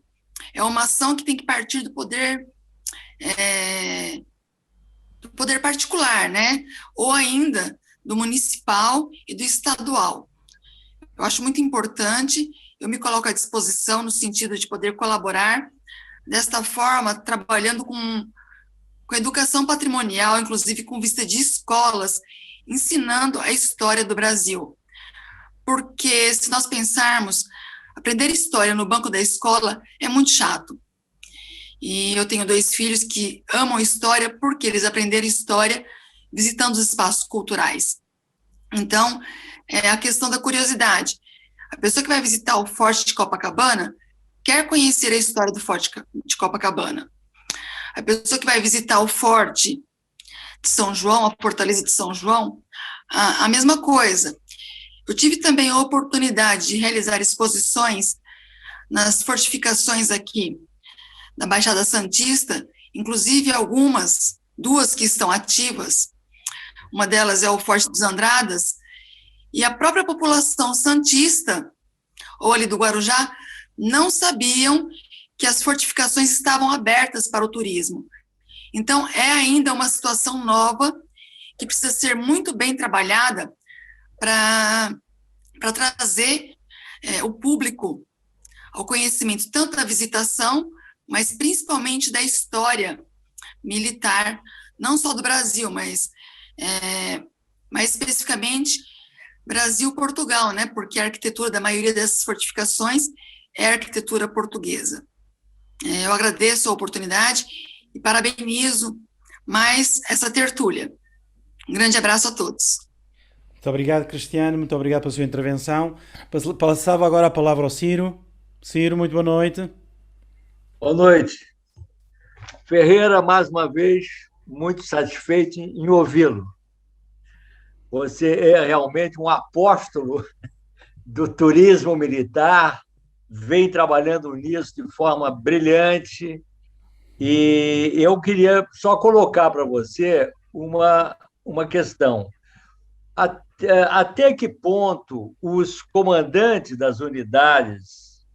é uma ação que tem que partir do poder particular, né? Ou ainda do municipal e do estadual. Eu acho muito importante, eu me coloco à disposição no sentido de poder colaborar, desta forma, trabalhando com educação patrimonial, inclusive com vista de escolas, ensinando a história do Brasil. Porque, se nós pensarmos, aprender história no banco da escola é muito chato. E eu tenho 2 filhos que amam história porque eles aprenderam história visitando os espaços culturais. Então, é a questão da curiosidade. A pessoa que vai visitar o Forte de Copacabana quer conhecer a história do Forte de Copacabana. A pessoa que vai visitar o Forte de São João, a Fortaleza de São João, a mesma coisa. Eu tive também a oportunidade de realizar exposições nas fortificações aqui da Baixada Santista, inclusive algumas, 2 que estão ativas. Uma delas é o Forte dos Andradas, e a própria população santista, ou ali do Guarujá, não sabiam que as fortificações estavam abertas para o turismo. Então, é ainda uma situação nova que precisa ser muito bem trabalhada para trazer o público ao conhecimento tanto da visitação, mas principalmente da história militar, não só do Brasil, mas mais especificamente Brasil-Portugal, né? Porque a arquitetura da maioria dessas fortificações é arquitetura portuguesa. Eu agradeço a oportunidade e parabenizo mais essa tertúlia. Um grande abraço a todos. Muito obrigado, Cristiano, muito obrigado pela sua intervenção. Passava agora a palavra ao Ciro. Ciro, muito boa noite. Boa noite. Ferreira, mais uma vez, muito satisfeito em ouvi-lo. Você é realmente um apóstolo do turismo militar, vem trabalhando nisso de forma brilhante, e eu queria só colocar para você uma questão. Até que ponto os comandantes das unidades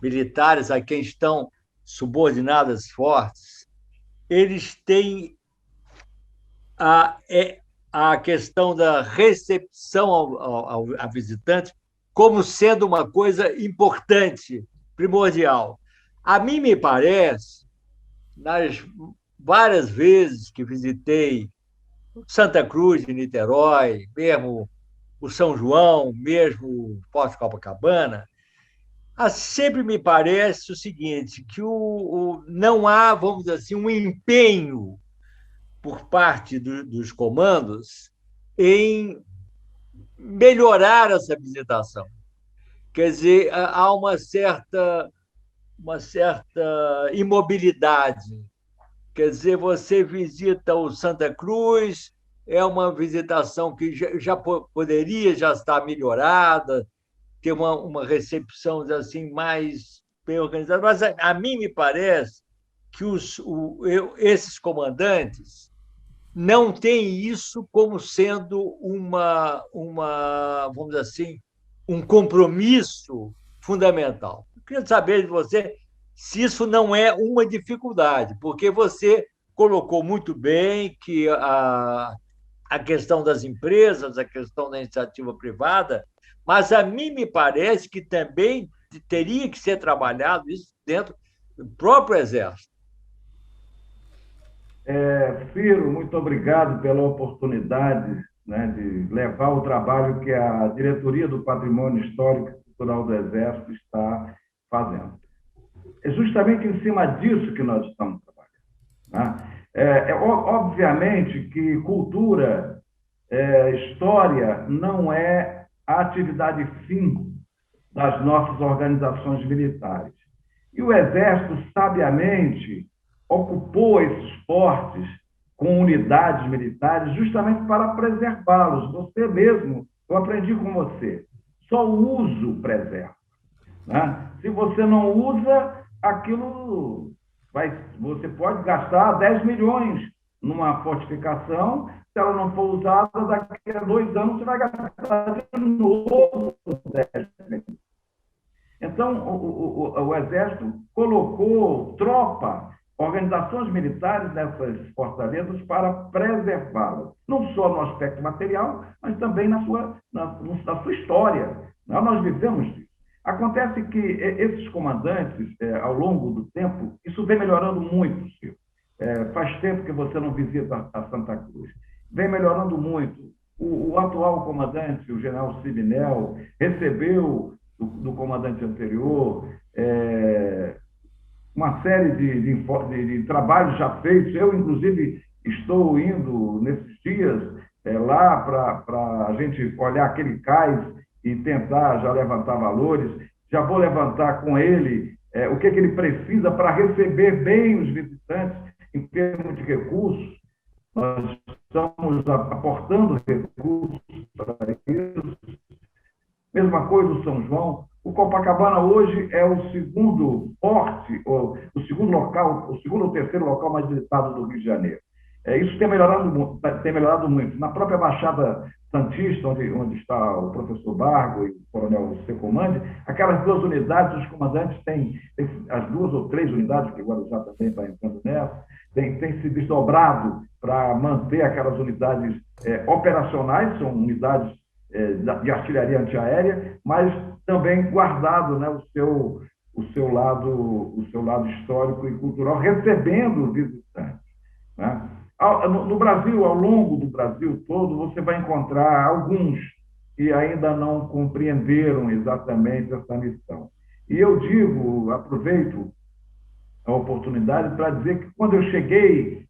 militares a quem estão subordinadas fortes, eles têm a questão da recepção ao visitante como sendo uma coisa importante, primordial. A mim me parece, nas várias vezes que visitei Santa Cruz de Niterói, mesmo o São João, mesmo o Forte Copacabana, sempre me parece o seguinte, que não há, vamos dizer assim, um empenho por parte dos comandos em melhorar essa visitação. Quer dizer, há uma certa imobilidade. Quer dizer, você visita o Santa Cruz, é uma visitação que já poderia já estar melhorada, ter uma recepção assim mais bem organizada, mas a mim me parece que esses comandantes não têm isso como sendo vamos dizer assim, um compromisso fundamental. Eu queria saber de você se isso não é uma dificuldade, porque você colocou muito bem que a questão das empresas, a questão da iniciativa privada, mas a mim me parece que também teria que ser trabalhado isso dentro do próprio Exército. Ciro, muito obrigado pela oportunidade, né, de levar o trabalho que a Diretoria do Patrimônio Histórico e Cultural do Exército está fazendo. É justamente em cima disso que nós estamos trabalhando, né? Obviamente que cultura, história, não é a atividade fim das nossas organizações militares. E o Exército, sabiamente, ocupou esses portes com unidades militares justamente para preservá-los. Você mesmo, eu aprendi com você, só o uso preserva, né? Se você não usa, aquilo você pode gastar 10 milhões numa fortificação, se ela não for usada, daqui a 2 anos você vai gastar de novo 10 milhões. Então, o Exército colocou tropa, organizações militares nessas fortalezas para preservá-las, não só no aspecto material, mas também na sua história. Nós vivemos isso. Acontece que esses comandantes, ao longo do tempo, isso vem melhorando muito, Silvio. Faz tempo que você não visita a Santa Cruz. Vem melhorando muito. O atual comandante, o general Sibinel, recebeu do comandante anterior, uma série de trabalhos já feitos. Eu, inclusive, estou indo nesses dias lá para a gente olhar aquele cais e tentar já levantar valores. Já vou levantar com ele o que ele precisa para receber bem os visitantes em termos de recursos. Nós estamos aportando recursos para isso. Mesma coisa o São João. O Copacabana hoje é o segundo porte, o segundo local, o segundo ou terceiro local mais visitado do Rio de Janeiro. Isso tem melhorado muito. Na própria Baixada Santista, onde está o professor Bargo e o coronel Secomandi, aquelas duas unidades, os comandantes têm as 2 ou 3 unidades, que agora já também está entrando nessa, tem se desdobrado para manter aquelas unidades operacionais, são unidades de artilharia antiaérea, mas também guardado, né, o seu lado histórico e cultural, recebendo visitantes, né? No Brasil, ao longo do Brasil todo, você vai encontrar alguns que ainda não compreenderam exatamente essa missão. E eu aproveito a oportunidade para dizer que quando eu cheguei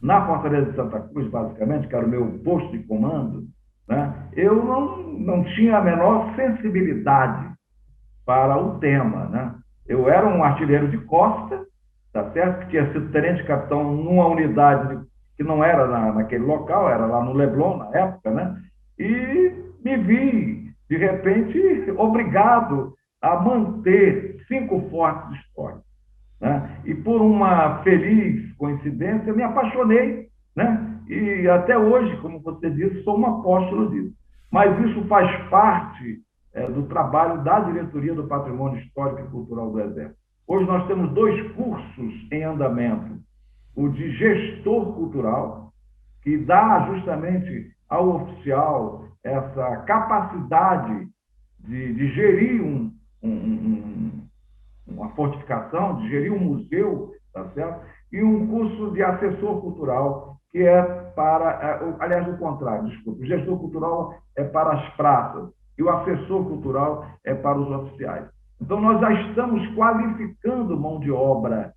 na Fortaleza de Santa Cruz, basicamente, que era o meu posto de comando, né, eu não tinha a menor sensibilidade para o tema, né? Eu era um artilheiro de costa, tá certo? Que tinha sido tenente-capitão numa unidade que não era naquele local, era lá no Leblon, na época, né? E me vi, de repente, obrigado a manter 5 fortes históricos, né? E por uma feliz coincidência, me apaixonei, né? E até hoje, como você disse, sou um apóstolo disso. Mas isso faz parte do trabalho da Diretoria do Patrimônio Histórico e Cultural do Exército. Hoje nós temos 2 cursos em andamento. O de gestor cultural, que dá justamente ao oficial essa capacidade de gerir uma fortificação, de gerir um museu, tá certo? E um curso de assessor cultural, que é para, aliás, o contrário, desculpa, o gestor cultural é para as praças e o assessor cultural é para os oficiais. Então, nós já estamos qualificando mão de obra,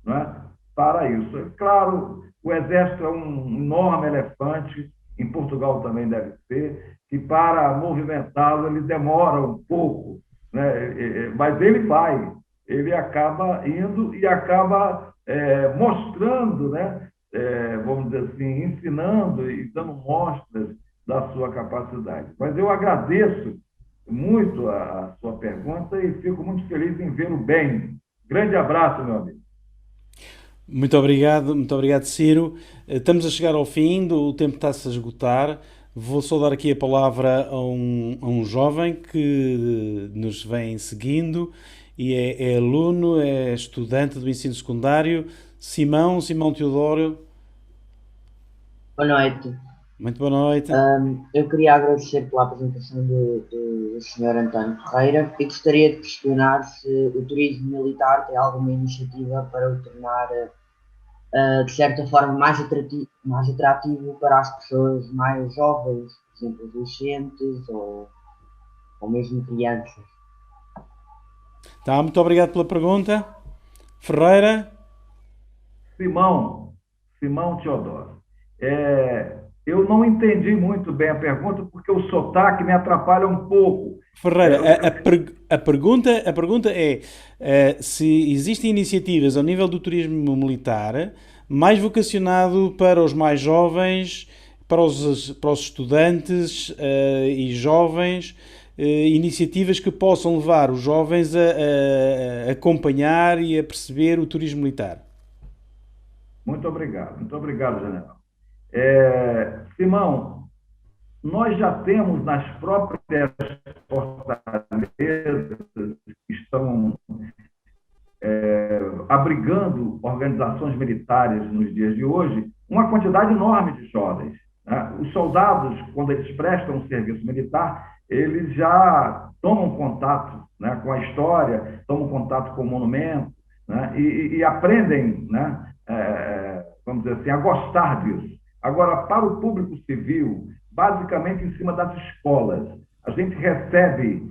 não é, para isso. É claro, o Exército é um enorme elefante, em Portugal também deve ser, que para movimentá-lo ele demora um pouco, né? Mas ele vai, ele acaba indo e acaba mostrando, né? Vamos dizer assim, ensinando e dando mostras da sua capacidade. Mas eu agradeço muito a sua pergunta e fico muito feliz em vê-lo bem. Grande abraço, meu amigo. Muito obrigado, Ciro. Estamos a chegar ao fim, o tempo está-se a esgotar. Vou só dar aqui a palavra a um jovem que nos vem seguindo e é aluno, é estudante do ensino secundário, Simão Teodoro. Boa noite. Muito boa noite. Eu queria agradecer pela apresentação do Sr. António Ferreira e gostaria de questionar se o turismo militar tem alguma iniciativa para o tornar, de certa forma, mais atrativo para as pessoas mais jovens, por exemplo, adolescentes ou mesmo crianças. Tá, muito obrigado pela pergunta. Ferreira? Simão Teodoro. Eu não entendi muito bem a pergunta, porque o sotaque me atrapalha um pouco. Ferreira, a pergunta é se existem iniciativas ao nível do turismo militar mais vocacionado para os mais jovens, para os estudantes e jovens, iniciativas que possam levar os jovens a acompanhar e a perceber o turismo militar. Muito obrigado, general. Simão, nós já temos nas próprias fortalezas que estão abrigando organizações militares nos dias de hoje, uma quantidade enorme de jovens, né? Os soldados, quando eles prestam um serviço militar, eles já tomam contato, né, com a história, tomam contato com o monumento, né, e aprendem, né, vamos dizer assim, a gostar disso. Agora, para o público civil, basicamente em cima das escolas, a gente recebe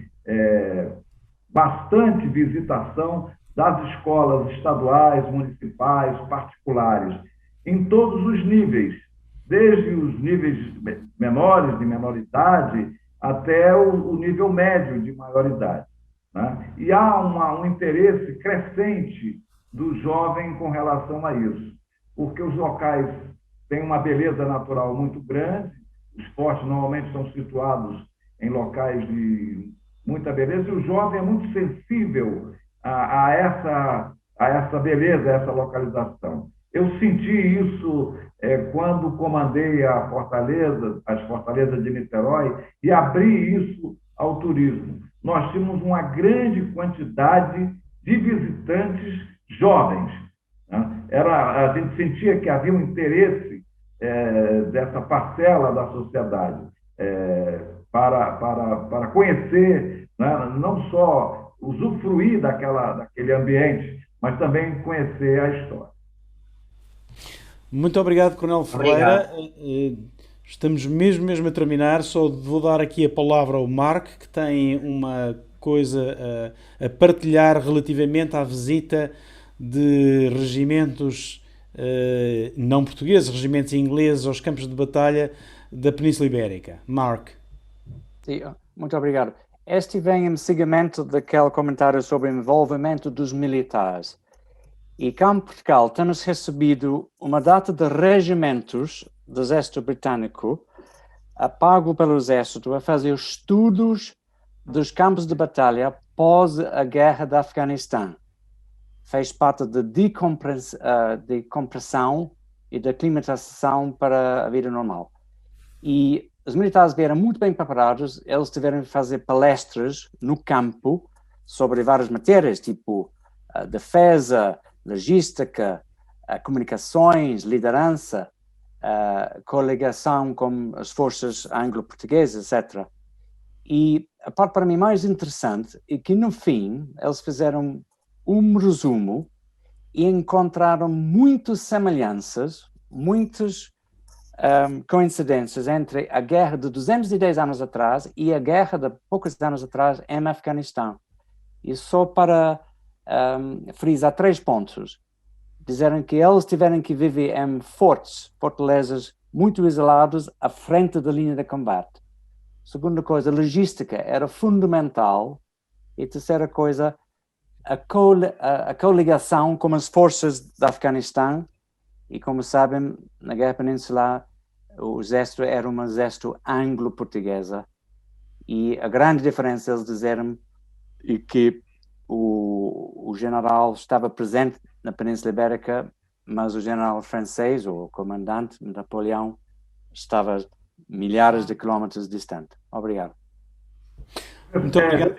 bastante visitação das escolas estaduais, municipais, particulares, em todos os níveis, desde os níveis menores, de menoridade, até o nível médio de maioridade, né? E há um interesse crescente do jovem com relação a isso, porque os locais têm uma beleza natural muito grande, os esportes normalmente são situados em locais de muita beleza, e o jovem é muito sensível a essa beleza, a essa localização. Eu senti isso quando comandei as fortalezas de Niterói, e abri isso ao turismo. Nós tínhamos uma grande quantidade de visitantes jovens, né? A gente sentia que havia um interesse dessa parcela da sociedade para conhecer, né? Não só usufruir daquele ambiente, mas também conhecer a história. Muito obrigado, Coronel Ferreira. Estamos mesmo a terminar. Só vou dar aqui a palavra ao Mark, que tem uma coisa a partilhar relativamente à visita de regimentos não portugueses, regimentos ingleses aos campos de batalha da Península Ibérica. Mark. Sim, muito obrigado. Este vem em seguimento daquele comentário sobre o envolvimento dos militares. E cá em Portugal temos recebido uma data de regimentos do Exército Britânico pago pelo Exército a fazer estudos dos campos de batalha pós a guerra do Afeganistão. Fez parte da decompressão e da aclimatação para a vida normal. E os militares vieram muito bem preparados, eles tiveram que fazer palestras no campo sobre várias matérias, tipo defesa, logística, comunicações, liderança, coligação com as forças anglo-portuguesas, etc. E a parte para mim mais interessante é que no fim eles fizeram um resumo e encontraram muitas semelhanças, muitas coincidências entre a guerra de 210 anos atrás e a guerra de poucos anos atrás em Afeganistão. E só para frisar 3 pontos. Disseram que eles tiveram que viver em fortalezas muito isolados à frente da linha de combate. Segunda coisa, a logística era fundamental. E terceira coisa, a coligação com as forças do Afeganistão. E como sabem, na Guerra Peninsular, o exército era um exército anglo-portuguesa. E a grande diferença, eles disseram, é que o general estava presente na Península Ibérica, mas o general francês, ou o comandante Napoleão, estava milhares de quilómetros distante. Obrigado. Muito obrigado.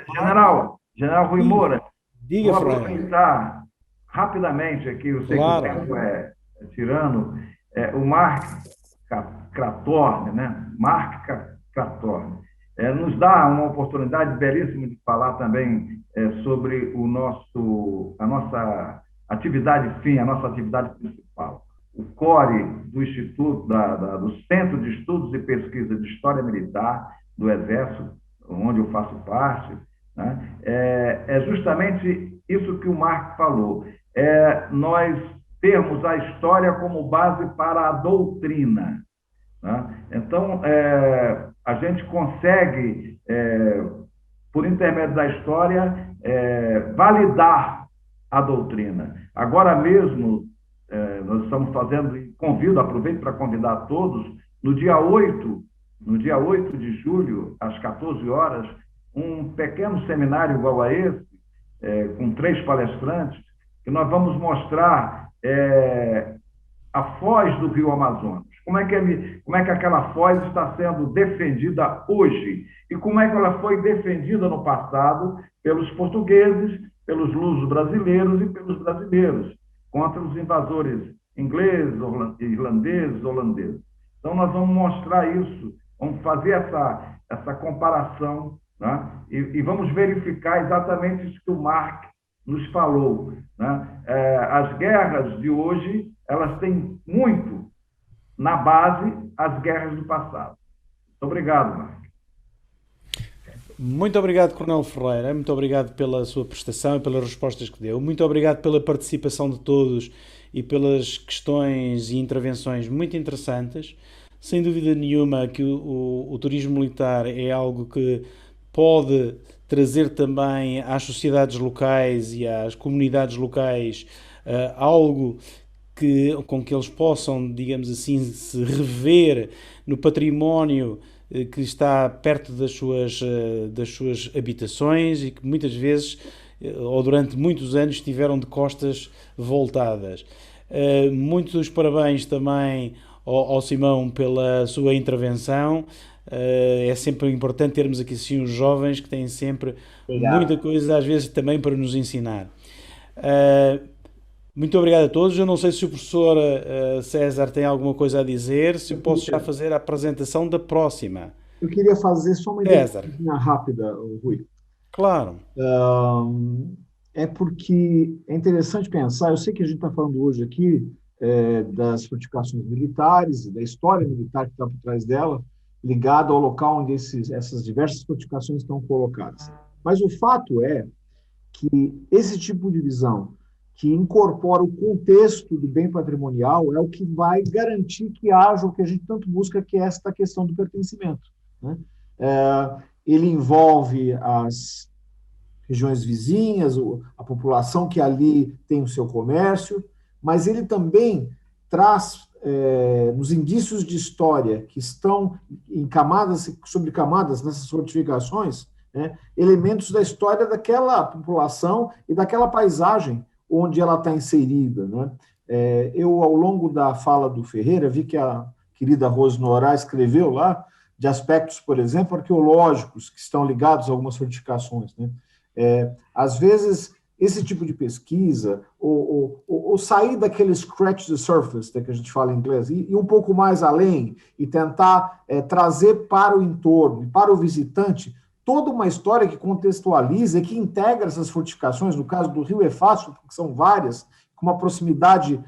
General Rui Moura, diga, vou aproveitar rapidamente aqui, eu sei claro. Que o tempo é tirano, o Mark Kratorn, né? Mark Kratorn, nos dá uma oportunidade belíssima de falar também sobre a nossa atividade fim, a nossa atividade principal. O CORE do Instituto, do Centro de Estudos e Pesquisa de História Militar do Exército, onde eu faço parte, né? É justamente isso que o Mark falou. Nós termos a história como base para a doutrina, né? Então, a gente consegue, por intermédio da história, validar a doutrina. Agora mesmo, nós estamos fazendo, aproveito para convidar a todos, no dia 8 de julho, às 14 horas, um pequeno seminário igual a esse, com 3 palestrantes, que nós vamos mostrar a foz do Rio Amazonas. Como é que aquela foz está sendo defendida hoje? E como é que ela foi defendida no passado pelos portugueses, pelos luso-brasileiros e pelos brasileiros, contra os invasores ingleses, irlandeses, holandeses. Então, nós vamos mostrar isso, vamos fazer essa comparação, né? E vamos verificar exatamente isso que o Mark nos falou, né? As guerras de hoje, elas têm muito na base as guerras do passado. Muito obrigado, Mark. Muito obrigado, Coronel Ferreira. Muito obrigado pela sua prestação e pelas respostas que deu. Muito obrigado pela participação de todos e pelas questões e intervenções muito interessantes. Sem dúvida nenhuma que o turismo militar é algo que pode trazer também às sociedades locais e às comunidades locais algo com que eles possam, digamos assim, se rever no património que está perto das suas habitações e que muitas vezes, ou durante muitos anos, estiveram de costas voltadas. Muitos parabéns também ao Simão pela sua intervenção. É sempre importante termos aqui sim os jovens que têm sempre muita coisa, às vezes, também para nos ensinar. Muito obrigado a todos. Eu não sei se o professor César tem alguma coisa a dizer, se eu posso já fazer a apresentação da próxima. Eu queria fazer só uma intervenção rápida, Rui. Claro. É porque é interessante pensar, eu sei que a gente está falando hoje aqui das fortificações militares e da história militar que está por trás dela, ligada ao local onde essas diversas fortificações estão colocadas. Mas o fato é que esse tipo de visão que incorpora o contexto do bem patrimonial é o que vai garantir que haja o que a gente tanto busca, que é esta questão do pertencimento, né? Ele envolve as regiões vizinhas, a população que ali tem o seu comércio, mas ele também traz, nos indícios de história que estão em camadas sobre camadas nessas fortificações, né, elementos da história daquela população e daquela paisagem onde ela está inserida, né? Eu, ao longo da fala do Ferreira, vi que a querida Rose Norá escreveu lá de aspectos, por exemplo, arqueológicos que estão ligados a algumas fortificações, né? Às vezes, esse tipo de pesquisa, ou sair daquele scratch the surface, que a gente fala em inglês, e um pouco mais além, e tentar trazer para o entorno, para o visitante, toda uma história que contextualiza e que integra essas fortificações. No caso do Rio é fácil, porque são várias, com uma proximidade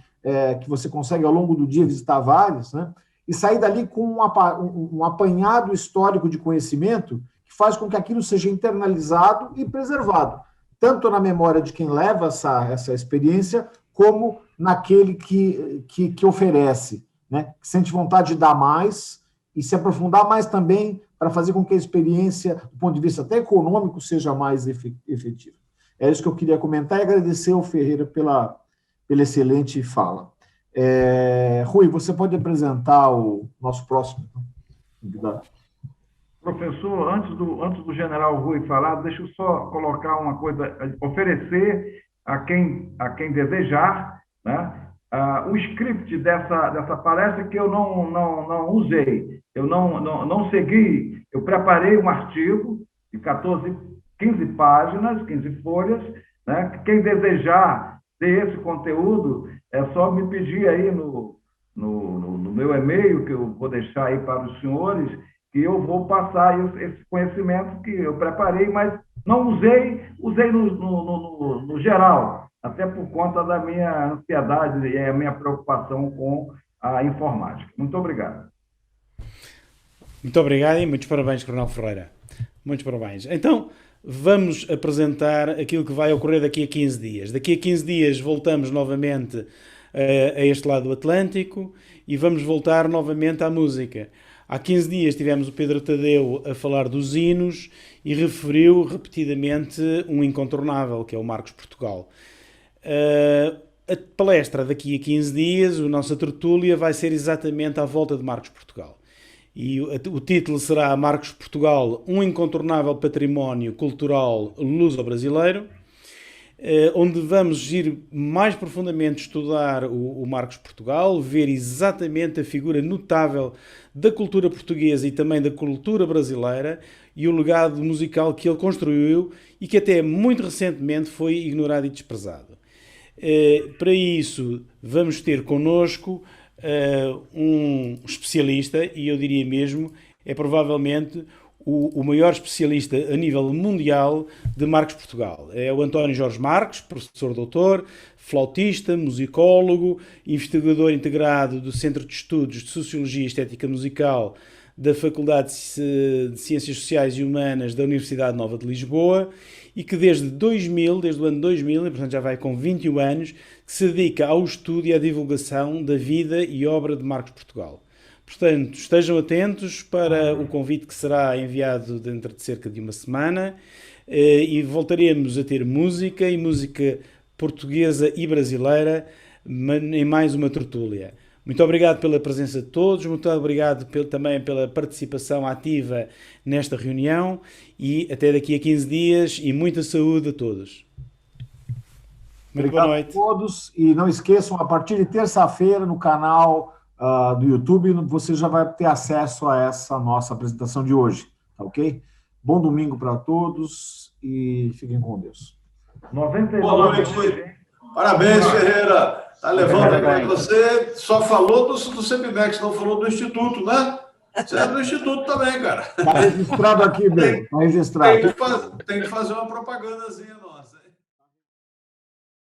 que você consegue ao longo do dia visitar várias, né? E sair dali com um apanhado histórico de conhecimento que faz com que aquilo seja internalizado e preservado, tanto na memória de quem leva essa experiência, como naquele que oferece, né? Que sente vontade de dar mais e se aprofundar mais também para fazer com que a experiência, do ponto de vista até econômico, seja mais efetiva. É isso que eu queria comentar e agradecer ao Ferreira pela excelente fala. Rui, você pode apresentar o nosso próximo convidado? Professor, antes do general Rui falar, deixa eu só colocar uma coisa, oferecer a quem desejar, né, o script dessa palestra que eu não usei, eu não segui, eu preparei um artigo de 15 páginas, 15 folhas, né, quem desejar ter esse conteúdo, é só me pedir aí no meu e-mail, que eu vou deixar aí para os senhores, que eu vou passar esse conhecimento que eu preparei, mas não usei no geral, até por conta da minha ansiedade e a minha preocupação com a informática. Muito obrigado. Muito obrigado e muitos parabéns, Coronel Ferreira. Muitos parabéns. Então, vamos apresentar aquilo que vai ocorrer daqui a 15 dias. Daqui a 15 dias voltamos novamente a este lado do Atlântico e vamos voltar novamente à música. Há 15 dias tivemos o Pedro Tadeu a falar dos hinos e referiu repetidamente um incontornável, que é o Marcos Portugal. A palestra daqui a 15 dias, a nossa tertúlia, vai ser exatamente à volta de Marcos Portugal. E o título será Marcos Portugal, um incontornável património cultural luso-brasileiro, onde vamos ir mais profundamente estudar o Marcos Portugal, ver exatamente a figura notável da cultura portuguesa e também da cultura brasileira e o legado musical que ele construiu e que até muito recentemente foi ignorado e desprezado. Para isso, vamos ter connosco um especialista, e eu diria mesmo, é provavelmente o maior especialista a nível mundial de Marcos Portugal. É o António Jorge Marques, professor doutor, flautista, musicólogo, investigador integrado do Centro de Estudos de Sociologia e Estética Musical da Faculdade de Ciências Sociais e Humanas da Universidade Nova de Lisboa e que desde o ano 2000, e portanto já vai com 21 anos, que se dedica ao estudo e à divulgação da vida e obra de Marcos Portugal. Portanto, estejam atentos para o convite que será enviado dentro de cerca de uma semana e voltaremos a ter música e música portuguesa e brasileira em mais uma tertúlia. Muito obrigado pela presença de todos, muito obrigado também pela participação ativa nesta reunião e até daqui a 15 dias e muita saúde a todos. Muito boa noite. Obrigado a todos e não esqueçam, a partir de terça-feira no canal do YouTube você já vai ter acesso a essa nossa apresentação de hoje, tá ok? Bom domingo para todos e fiquem com Deus. 99. Boa noite. Parabéns, Ferreira. Tá levando aí. Você só falou do CEPMEX, não falou do Instituto, né? Você é do Instituto também, cara. Está registrado aqui, Breno. Está registrado. Tem que fazer uma propagandazinha nossa.